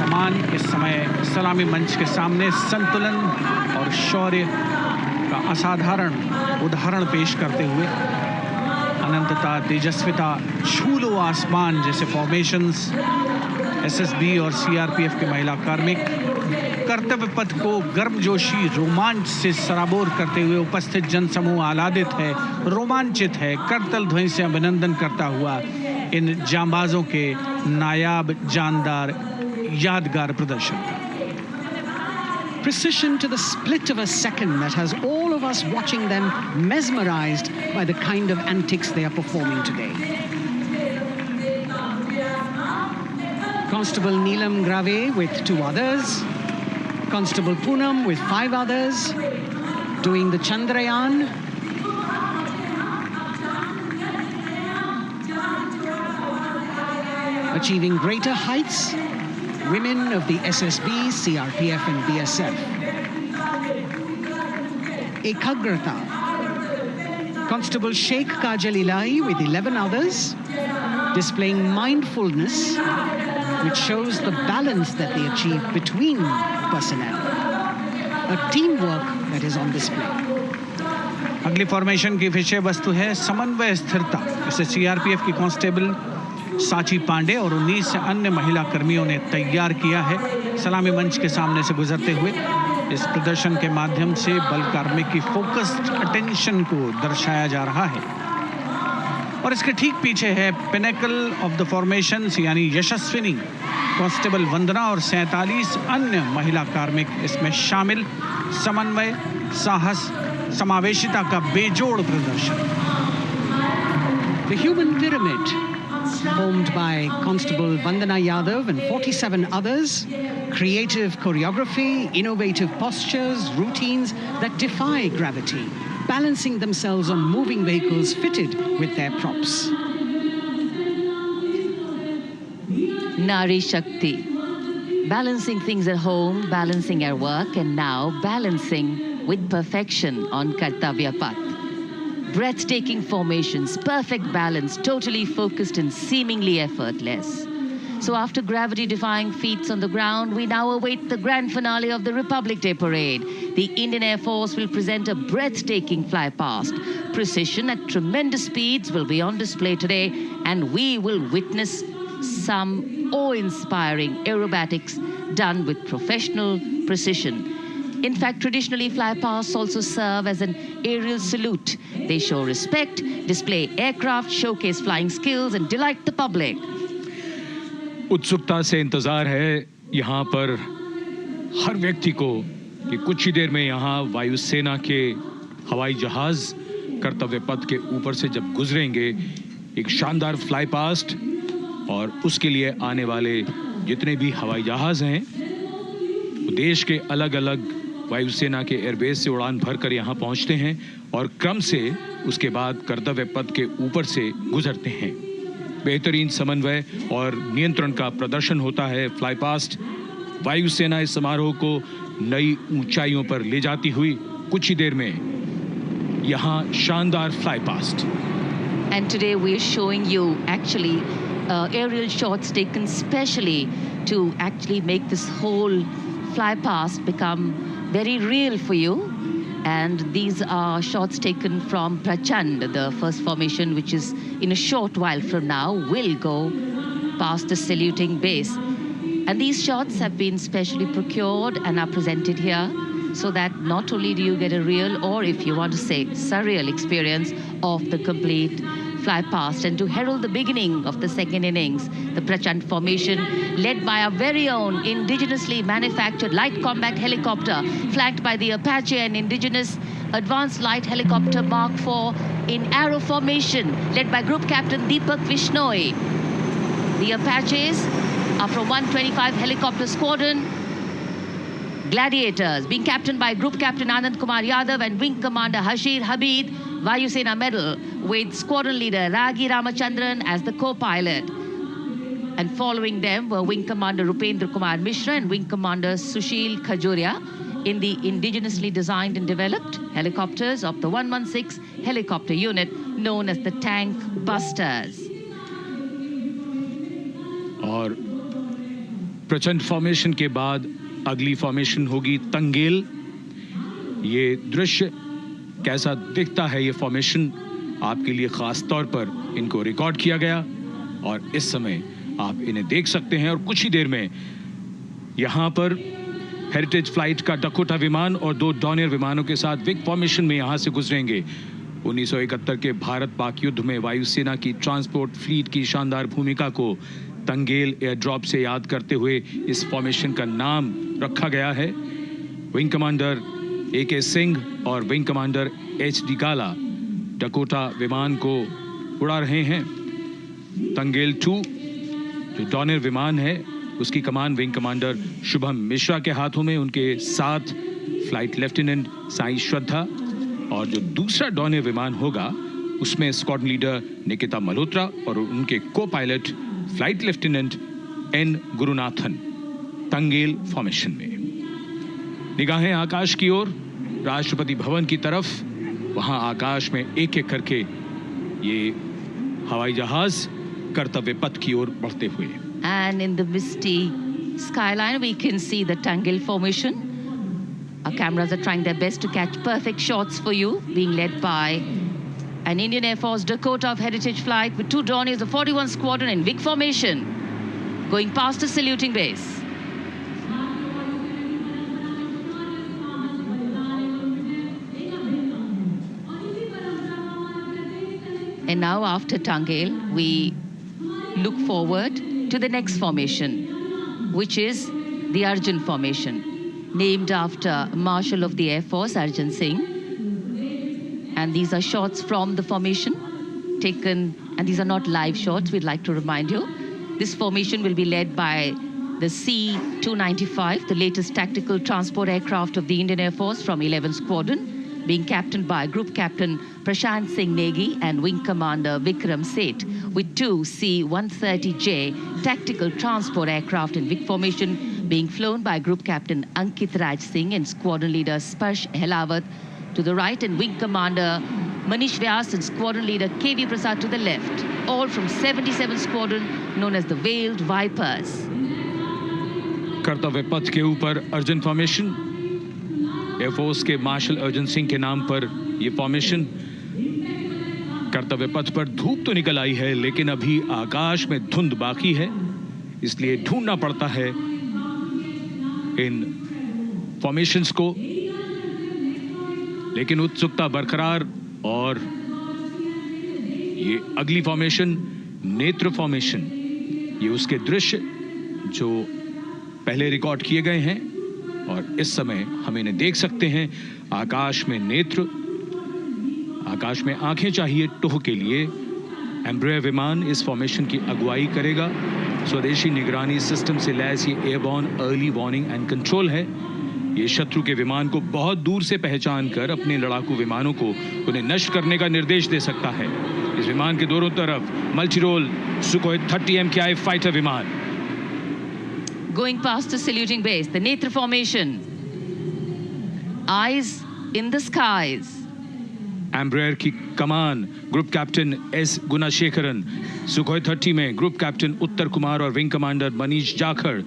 Speaker 3: कमान इस समय सलामी मंच के सामने संतुलन और शौर्य का असाधारण उदाहरण पेश करते हुए अनंतता, तेजस्विता, छू लो आसमान जैसे फॉर्मेशंस एसएसबी और सीआरपीएफ के महिला कार्मिक कर्तव्य पथ को गर्मजोशी रोमांच से सराबोर करते हुए उपस्थित जनसमूह आह्लादित है, रोमांचित है, करतल ध्वनि से अभिनंदन करता हुआ इन जांबाजों के नायाब, जानदार, यादगार प्रदर्शन का।
Speaker 4: Precision to the split of a second that has all of us watching them mesmerized by the kind of antics they are performing today. Constable Neelam Grave with 2 others, Constable Poonam with 5 others, doing the Chandrayaan. Achieving greater heights, women of the SSB, CRPF and BSF. Ekagrata. Constable Sheikh Kajal Ilahi with 11 others, displaying mindfulness, which shows the balance that they achieve between personnel. A teamwork that is on display.
Speaker 3: अगली formation की विषय वस्तु है समन्वय स्थिरता। इसे CRPF की constable साची पांडे और 19 अन्य महिला कर्मियों ने तैयार किया है। सलामी मंच के सामने से गुजरते हुए इस प्रदर्शन के माध्यम से बल कार्मिक की फोकस्ड अटेंशन को दर्शाया जा रहा है। और इसके ठीक पीछे है पिनेकल ऑफ द फॉर्मेशंस यानी यशस्विनी कांस्टेबल वंदना और 47 अन्य महिला कार्मिक इसमें शामिल। समन्वय, साहस, समावेशिता का बेजोड़ प्रदर्शन।
Speaker 4: The human pyramid, formed by Constable Vandana Yadav and 47 others, creative choreography, innovative postures, routines that defy gravity, balancing themselves on moving vehicles fitted with their props.
Speaker 1: Nari Shakti, balancing things at home, balancing our work, and now balancing with perfection on Kartavya path. Breathtaking formations, perfect balance, totally focused and seemingly effortless. So after gravity-defying feats on the ground, we now await the grand finale of the Republic Day Parade. The Indian Air Force will present a breathtaking fly-past. Precision at tremendous speeds will be on display today, and we will witness some awe-inspiring aerobatics done with professional precision. In fact, traditionally, fly-pasts also serve as an aerial salute. They show respect, display aircraft, showcase flying skills, and delight the public.
Speaker 2: उत्सुकता से इंतजार है यहाँ पर हर व्यक्ति को कि कुछ ही देर में यहाँ वायुसेना के हवाई जहाज कर्तव्य पथ के ऊपर से जब गुजरेंगे, एक शानदार फ्लाई पास्ट, और उसके लिए आने वाले जितने भी हवाई जहाज हैं देश के अलग-अलग वायुसेना के एयरबेस से उड़ान भरकर यहाँ पहुँचते हैं और क्रम से उसके बाद कर्तव्य पथ के ऊपर से गुजरते हैं। बेहतरीन समन्वय और नियंत्रण का प्रदर्शन होता है। फ्लाई पास्ट वायुसेना इस समारोह को नई ऊंचाइयों पर ले जाती हुई कुछ ही देर में यहाँ शानदार fly past.
Speaker 1: And today we're showing you actually aerial shots taken specially to actually make this whole fly past become very real for you. And these are shots taken from Prachand, the first formation, which is in a short while from now will go past the saluting base. And these shots have been specially procured and are presented here so that not only do you get a real, or if you want to say surreal experience of the complete fly past, and to herald the beginning of the second innings, the Prachand formation led by our very own indigenously manufactured light combat helicopter, flanked by the Apache and indigenous advanced light helicopter Mark IV in arrow formation, led by Group Captain Deepak Vishnoi. The Apaches are from 125 Helicopter Squadron. Gladiators, being captained by Group Captain Anand Kumar Yadav and Wing Commander Hashir Habib, Vayu Sena Medal, with Squadron Leader Ragi Ramachandran as the co-pilot. And following them were Wing Commander Rupendra Kumar Mishra and Wing Commander Sushil Khajuria in the indigenously designed and developed helicopters of the 116 helicopter unit known as the Tank Busters.
Speaker 2: और प्रचंड formation के बाद अगली formation होगी तंगेल। ये दृश्य कैसा दिखता है, ये फॉर्मेशन आपके लिए खास तौर पर इनको रिकॉर्ड किया गया और इस समय आप इन्हें देख सकते हैं। और कुछ ही देर में यहाँ पर हेरिटेज फ्लाइट का डकोटा विमान और 2 डॉनियर विमानों के साथ विग फॉर्मेशन में यहाँ से गुजरेंगे। 1971 के भारत पाक युद्ध में वायुसेना की ट्रांसपोर्ट फ्लीट की शानदार भूमिका को तंगेल एयर ड्रॉप से याद करते हुए इस फॉर्मेशन का नाम रखा गया है। विंग कमांडर AK सिंह और विंग कमांडर HD गाला डकोटा विमान को उड़ा रहे हैं। तंगेल 2 जो डॉनियर विमान है उसकी कमान विंग कमांडर शुभम मिश्रा के हाथों में, उनके साथ फ्लाइट लेफ्टिनेंट साई श्रद्धा, और जो दूसरा डॉनियर विमान होगा उसमें स्क्वाड्रन लीडर निकिता मल्होत्रा और उनके को pilot flight lieutenant N Gurunathan. Tangail formation में निगाहें आकाश की ओर, राष्ट्रपति भवन की तरफ। वहां आकाश में एक एक करके ये हवाई जहाज कर्तव्य पथ की ओर बढ़ते हुए।
Speaker 1: And in the misty skyline we can see the Tangel formation. Our cameras are trying their best to catch perfect shots for you, being led by an Indian Air Force Dakota of Heritage Flight with 2 Dorniers of 41 Squadron in big formation, going past the saluting base. And now after Tangel, we look forward to the next formation, which is the Arjun formation, named after Marshal of the Air Force Arjun Singh. And these are shots from the formation taken, and these are not live shots, we'd like to remind you. This formation will be led by the C-295, the latest tactical transport aircraft of the Indian Air Force from 11 Squadron, being captained by Group Captain Prashant Singh Negi and Wing Commander Vikram Seth, with 2 C-130J tactical transport aircraft in big formation being flown by Group Captain Ankit Raj Singh and Squadron Leader Sparsh Helawat to the right, and Wing Commander Manish Vyas and Squadron Leader KV Prasad to the left, all from 77 Squadron known as the Veiled Vipers.
Speaker 2: कर्तव्य पथ के ऊपर Arjun formation, air force के martial Arjun Singh के नाम पर यह formation. कर्तव्य पथ पर धूप तो निकल आई है लेकिन अभी आकाश में धुंध बाकी है, इसलिए ढूंढना पड़ता है इन फॉर्मेशंस को, लेकिन उत्सुकता बरकरार। और ये अगली फॉर्मेशन नेत्र फॉर्मेशन, ये उसके दृश्य जो पहले रिकॉर्ड किए गए हैं और इस समय हम इन्हें देख सकते हैं। आकाश में नेत्र, आकाश में आंखें चाहिए टोह के लिए। एम्ब्रेयर विमान इस फॉर्मेशन की अगुवाई करेगा। स्वदेशी निगरानी सिस्टम से लैस ये airborne early warning and control है। ये शत्रु के विमान को बहुत दूर से पहचान कर अपने लड़ाकू विमानों को उन्हें नष्ट करने का निर्देश दे सकता है। इस विमान के दोनों तरफ multi role Sukhoi 30 MKI fighter विमान।
Speaker 1: Going past the saluting base, the Netra formation. Eyes in the skies.
Speaker 2: Embraer की कमान ग्रुप कैप्टन S गुणाशेखरन, सुखोई 30 में ग्रुप कैप्टन उत्तर कुमार और wing commander Manish Jakhar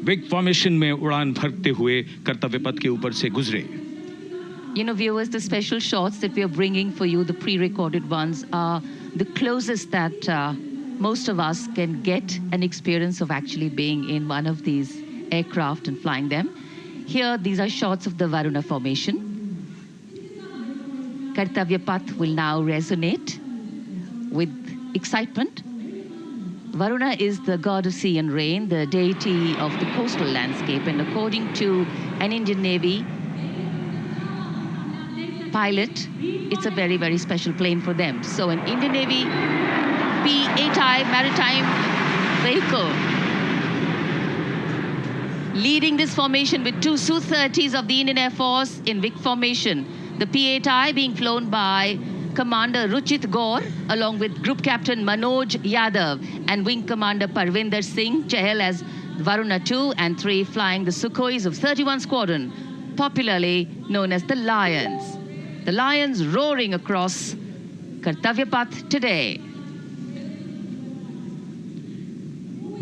Speaker 2: big formation में उड़ान भरते हुए कर्तव्य पथ के ऊपर से गुजरे।
Speaker 1: Viewers, the special shots that we are bringing for you, the pre-recorded ones, are the closest that most of us can get an experience of actually being in one of these aircraft and flying them. Here, these are shots of the Varuna formation. Kartavya Path will now resonate with excitement. Varuna is the god of sea and rain, the deity of the coastal landscape, and according to an Indian Navy pilot, it's a very, very special plane for them. So an Indian Navy P-8I maritime vehicle leading this formation with two Su-30s of the Indian Air Force in Vic formation. The P-8I being flown by Commander Ruchit Gaur along with Group Captain Manoj Yadav and Wing Commander Parvinder Singh Chahal as Varuna 2 and 3 flying the Sukhois of 31 Squadron, popularly known as the Lions. The Lions roaring across Kartavya Path today.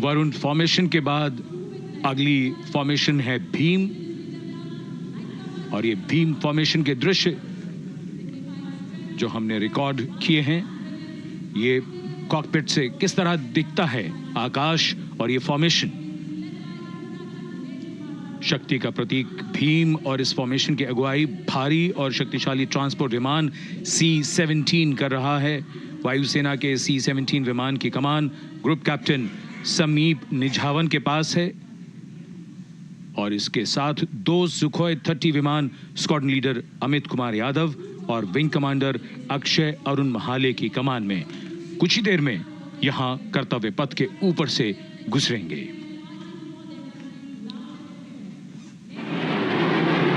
Speaker 2: Varun formation के बाद अगली formation है भीम, और ये Bhim formation के दृश्य जो हमने रिकॉर्ड किए हैं, ये कॉकपिट से किस तरह दिखता है आकाश और ये फॉर्मेशन, शक्ति का प्रतीक भीम, और इस फॉर्मेशन की अगुवाई भारी और शक्तिशाली ट्रांसपोर्ट विमान C-17 कर रहा है। वायुसेना के C-17 विमान की कमान ग्रुप कैप्टन समीप निझावन के पास है, और इसके साथ 2 सुखोई 30 विमान स्क्वाड्रन लीडर अमित कुमार यादव और विंग कमांडर अक्षय अरुण महाले की कमान में कुछ ही देर में यहां कर्तव्य पथ के ऊपर से गुजरेंगे।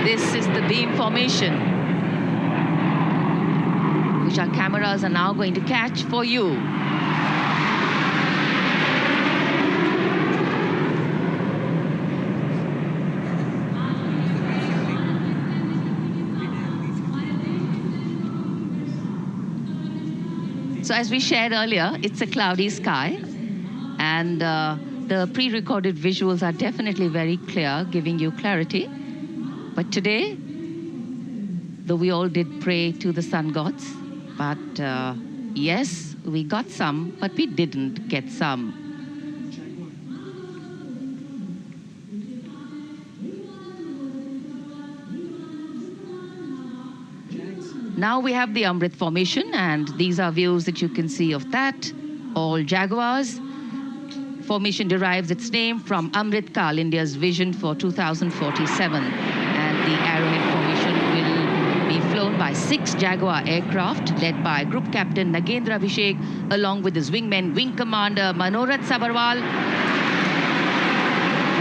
Speaker 1: This is the beam formation, which our cameras are now going to catch for you. So as we shared earlier, it's a cloudy sky, and the pre-recorded visuals are definitely very clear, giving you clarity. But today, though we all did pray to the sun gods, but yes, we got some, but we didn't get some. Now we have the Amrit formation, and these are views that you can see of that. All Jaguars. Formation derives its name from Amrit Kal, India's vision for 2047. And the arrowhead formation will be flown by 6 Jaguar aircraft, led by Group Captain Nagendra Abhishek, along with his wingmen, Wing Commander Manorat Sabarwal,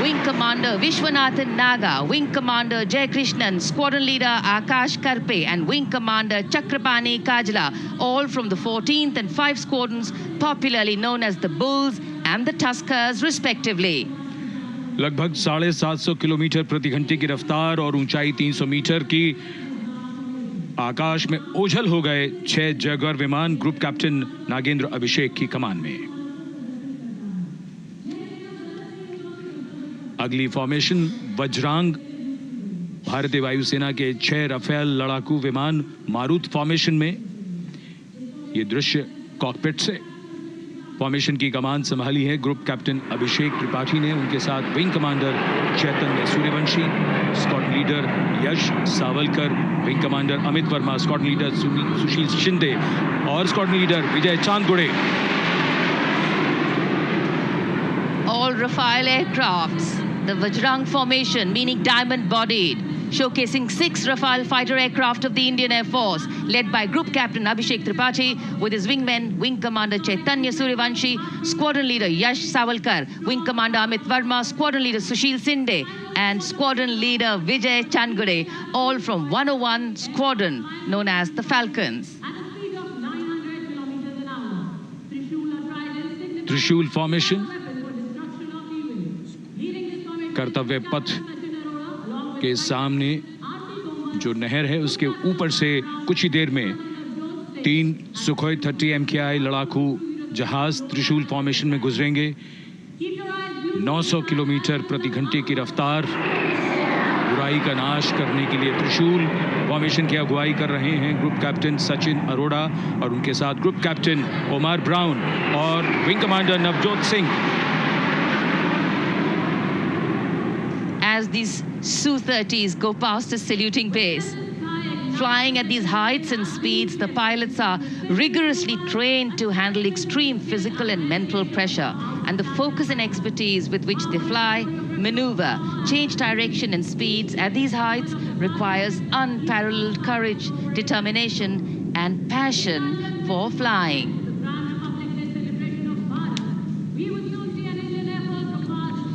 Speaker 1: Wing Commander Vishwanathan Naga, Wing Commander Jay Krishnan, Squadron Leader Akash Karpe, and Wing Commander Chakrapani Kajla, all from the 14th and 5 squadrons, popularly known as the Bulls and the Tuskers, respectively.
Speaker 2: लगभग 750 kilometre प्रति घंटे की रफ्तार और ऊंचाई 300 metre की आकाश में ओझल हो गए 6 जैगुआर विमान ग्रुप कैप्टन नागेंद्र अभिषेक की कमान में। अगली फॉर्मेशन वज्रांग, भारतीय वायुसेना के 6 राफेल लड़ाकू विमान मारुत फॉर्मेशन में। ये दृश्य कॉकपिट से। फॉर्मेशन की कमान संभाली है ग्रुप कैप्टन अभिषेक त्रिपाठी ने, उनके साथ wing commander Chaitanya Suryavanshi, squadron leader Yash Savalkar, wing commander Amit Verma, squadron leader Sushil Shinde और squadron leader Vijay Chandgude.
Speaker 1: All Rafale aircrafts, the Vajrang formation, meaning diamond-bodied, showcasing 6 Rafale fighter aircraft of the Indian Air Force, led by Group Captain Abhishek Tripathi, with his wingmen, Wing Commander Chaitanya Suryavanshi, Squadron Leader Yash Savalkar, Wing Commander Amit Verma, Squadron Leader Sushil Sinde, and Squadron Leader Vijay Chandgade, all from 101 Squadron, known as the Falcons.
Speaker 2: त्रिशूल formation, कर्तव्य पथ के सामने जो नहर है उसके ऊपर से कुछ ही देर में 3 सुखोई 30 MKI लड़ाकू जहाज त्रिशूल फॉर्मेशन में गुजरेंगे। 900 किलोमीटर प्रति घंटे की रफ्तार बुराई का नाश करने के लिए त्रिशूल फॉर्मेशन की अगुवाई कर रहे हैं ग्रुप कैप्टन सचिन अरोड़ा और उनके साथ ग्रुप कैप्टन ओमार ब्राउन और wing commander Navjot Singh.
Speaker 1: As these Su-30s go past the saluting base, flying at these heights and speeds, the pilots are rigorously trained to handle extreme physical and mental pressure. And the focus and expertise with which they fly, maneuver, change direction and speeds at these heights requires unparalleled courage, determination, and passion for flying.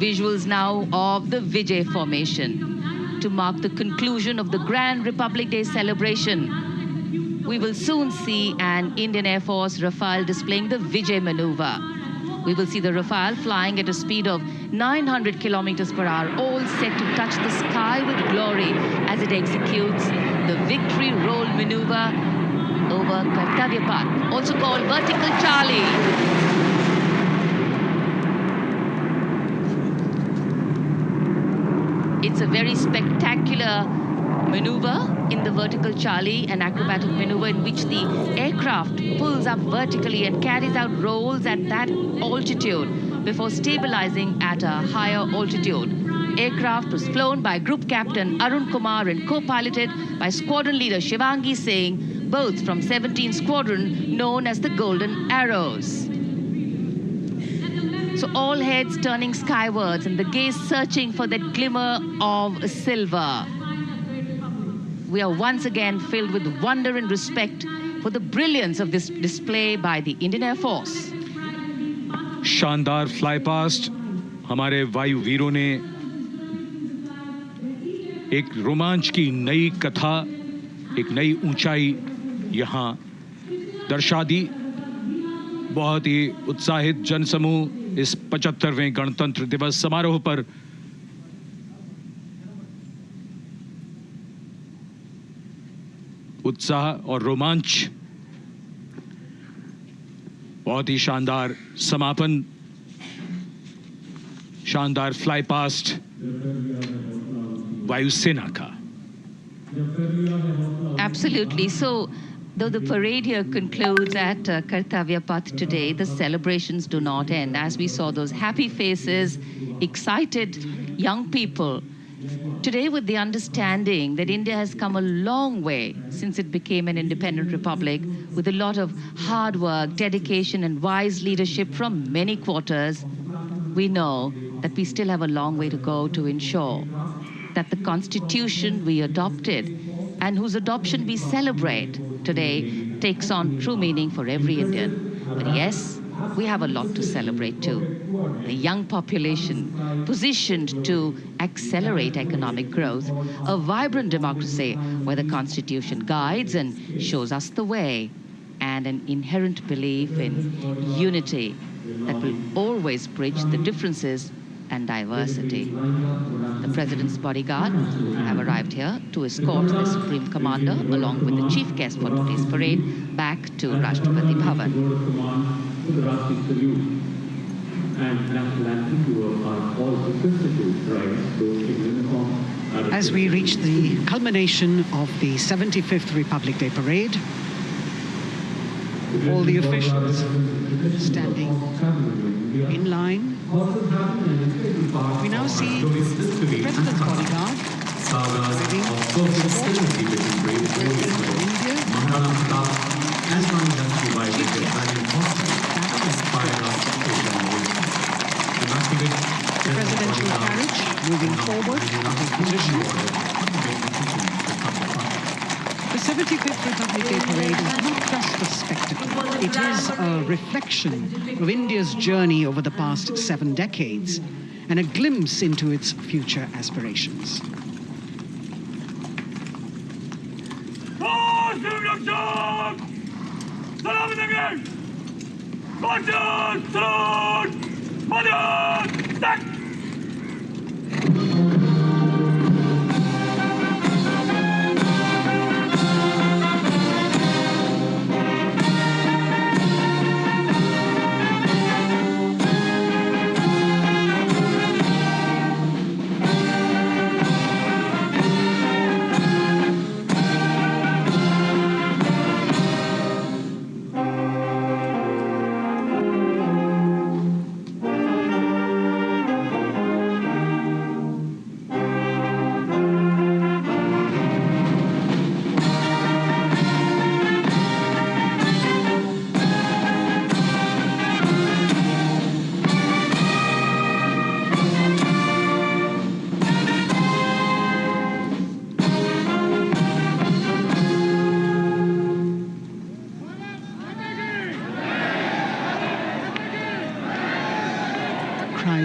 Speaker 1: Visuals now of the Vijay formation to mark the conclusion of the Grand Republic Day celebration. We will soon see an Indian Air Force Rafale displaying the Vijay maneuver. We will see the Rafale flying at a speed of 900 kilometers per hour, all set to touch the sky with glory as it executes the victory roll maneuver over Kartavya path, also called vertical Charlie. It's a very spectacular maneuver in the vertical Charlie, an acrobatic maneuver in which the aircraft pulls up vertically and carries out rolls at that altitude before stabilizing at a higher altitude. Aircraft was flown by Group Captain Arun Kumar and co-piloted by Squadron Leader Shivangi Singh, both from 17th Squadron, known as the Golden Arrows. So all heads turning skywards and the gaze searching for that glimmer of silver. We are once again filled with wonder and respect for the brilliance of this display by the Indian Air Force.
Speaker 2: शानदार fly past हमारे वायु वीरों ने एक रोमांच की नई कथा, एक नई ऊंचाई यहां दर्शा दी। बहुत ही उत्साहित जनसमूह इस 75वें गणतंत्र दिवस समारोह पर उत्साह और रोमांच, बहुत ही शानदार समापन, शानदार फ्लाई पास्ट वायुसेना का।
Speaker 1: Absolutely. So, though the parade here concludes at Kartavya Path today, the celebrations do not end. As we saw those happy faces, excited young people, today with the understanding that India has come a long way since it became an independent republic, with a lot of hard work, dedication, and wise leadership from many quarters, we know that we still have a long way to go to ensure that the constitution we adopted and whose adoption we celebrate today takes on true meaning for every Indian. But yes, we have a lot to celebrate too. The young population positioned to accelerate economic growth, a vibrant democracy where the constitution guides and shows us the way, and an inherent belief in unity that will always bridge the differences and diversity. The President's bodyguard have arrived here to escort the Supreme Commander along with the chief guest for today's parade back to Rashtrapati Bhavan.
Speaker 4: As we reach the culmination of the 75th Republic Day Parade, all the officials standing in line. We now see the President's bodyguard arriving the presidential carriage moving forward in position. The 75th Republic Day Parade is not just a spectacle. It is a reflection of India's journey over the past 7 decades and a glimpse into its future aspirations.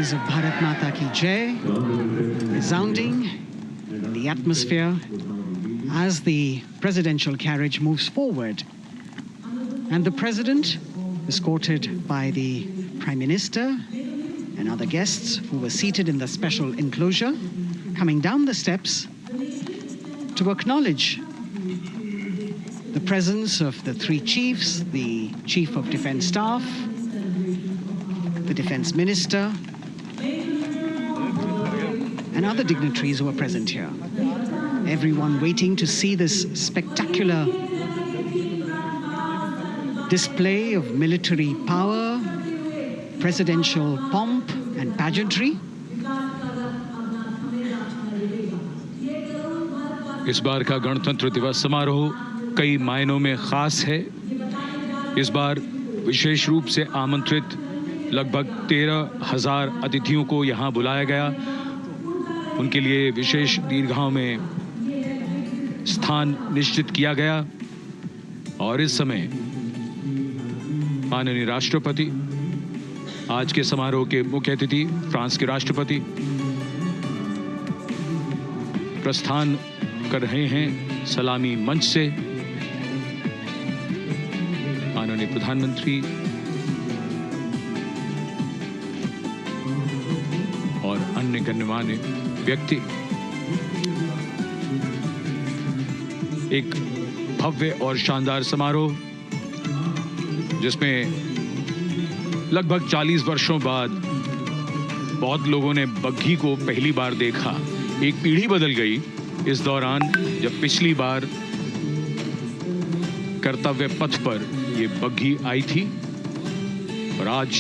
Speaker 4: cries of Bharat Mata Ki Jai resounding in the atmosphere as the presidential carriage moves forward. And the president, escorted by the Prime Minister and other guests who were seated in the special enclosure, coming down the steps to acknowledge the presence of the three chiefs, the Chief of Defence Staff, the Defence Minister, and other dignitaries who are present here. Everyone waiting to see this spectacular display of military power, presidential pomp and pageantry.
Speaker 2: इस बार का गणतंत्र दिवस समारोह कई मायनों में खास है। इस बार विशेष रूप से आमंत्रित लगभग 13,000 अतिथियों को यहां बुलाया गया। उनके लिए विशेष दीर्घाओं में स्थान निश्चित किया गया और इस समय माननीय राष्ट्रपति, आज के समारोह के मुख्य अतिथि फ्रांस के राष्ट्रपति प्रस्थान कर रहे हैं सलामी मंच से। माननीय प्रधानमंत्री और अन्य गण्यमान्य व्यक्ति एक भव्य और शानदार समारोह जिसमें लगभग 40 वर्षों बाद बहुत लोगों ने बग्घी को पहली बार देखा। एक पीढ़ी बदल गई इस दौरान, जब पिछली बार कर्तव्य पथ पर ये बग्घी आई थी और आज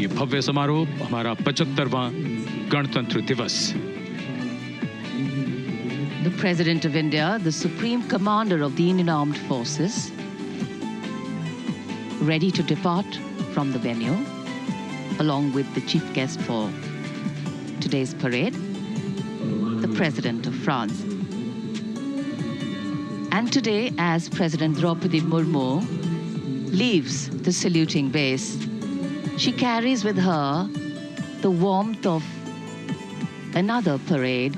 Speaker 2: ये भव्य समारोह हमारा 75वां गणतंत्र दिवस।
Speaker 1: The President of India, the Supreme Commander of the Indian Armed Forces, ready to depart from the venue, along with the chief guest for today's parade, the President of France. And today, as President Draupadi Murmu leaves the saluting base, she carries with her the warmth of another parade,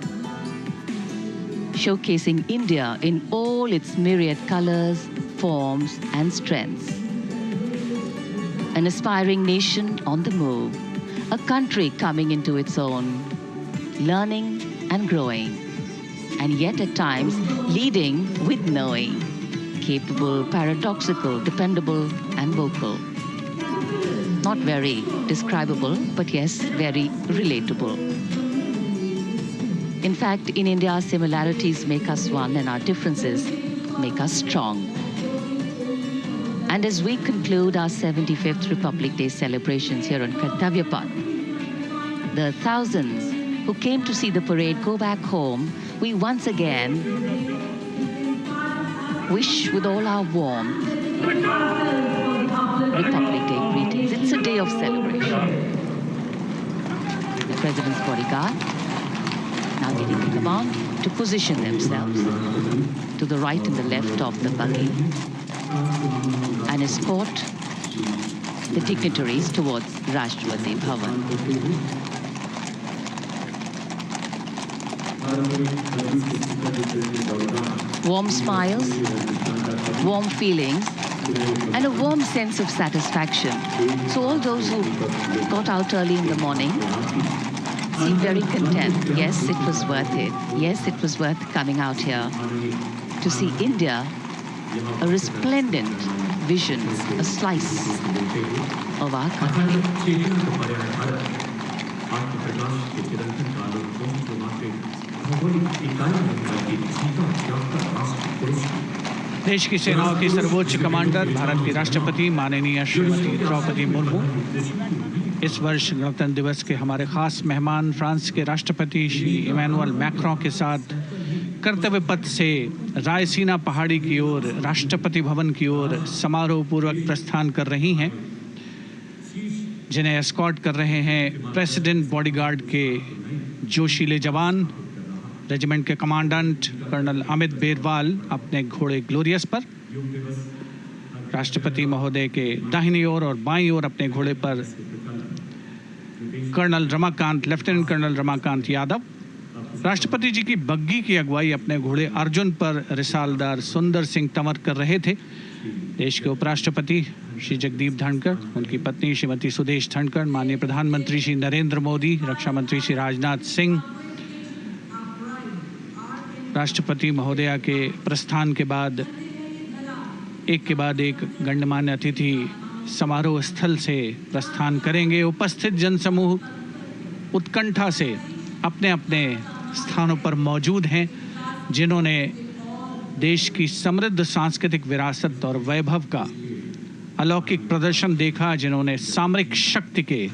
Speaker 1: showcasing India in all its myriad colors, forms, and strengths. An aspiring nation on the move, a country coming into its own, learning and growing, and yet at times leading with knowing, capable, paradoxical, dependable, and vocal. Not very describable, but yes, very relatable. In fact, in India, similarities make us one and our differences make us strong. And as we conclude our 75th Republic Day celebrations here on Kartavya Path, the thousands who came to see the parade go back home, we once again wish with all our warmth Republic Day greetings. It's a day of celebration. The President's bodyguard now getting the command to position themselves to the right and the left of the buggy and escort the dignitaries towards Rashtrapati Bhavan. Warm smiles, warm feelings, and a warm sense of satisfaction. So all those who got out early in the morning seem very content. Yes, it was worth it. Yes, it was worth coming out here to see India, a resplendent vision, a slice of our country.
Speaker 3: देश की सेनाओं की सर्वोच्च commander Bharat की राष्ट्रपति माननीय श्रीमती द्रौपदी मुर्मू इस वर्ष गणतंत्र दिवस के हमारे खास मेहमान फ्रांस के राष्ट्रपति श्री इमैनुअल मैक्रों के साथ कर्तव्य पथ से रायसीना पहाड़ी की ओर राष्ट्रपति भवन की ओर समारोह पूर्वक प्रस्थान कर रही हैं, जिन्हें एस्कॉर्ट कर रहे हैं प्रेसिडेंट बॉडीगार्ड के जोशीले जवान, रेजिमेंट के कमांडेंट कर्नल अमित बेरवाल अपने घोड़े ग्लोरियस पर, राष्ट्रपति महोदय के दाहिनी ओर और बाईं ओर अपने घोड़े पर colonel Ramakant, lieutenant colonel Ramakant Yadav. राष्ट्रपति जी की बग्गी की अगुवाई अपने घोड़े अर्जुन पर रिसालदार सुंदर सिंह तंवर कर रहे थे। देश के उपराष्ट्रपति श्री जगदीप धनखड़, उनकी पत्नी श्रीमती सुदेश धनखड़, माननीय प्रधानमंत्री श्री नरेंद्र मोदी, रक्षा मंत्री श्री राजनाथ सिंह, राष्ट्रपति महोदया के प्रस्थान के बाद एक के बाद एक गणमान्य अतिथि समारोह स्थल से प्रस्थान करेंगे। उपस्थित जनसमूह उत्कंठा से अपने अपने स्थानों पर मौजूद हैं, जिन्होंने देश की समृद्ध सांस्कृतिक विरासत और वैभव का अलौकिक प्रदर्शन देखा, जिन्होंने सामरिक शक्ति के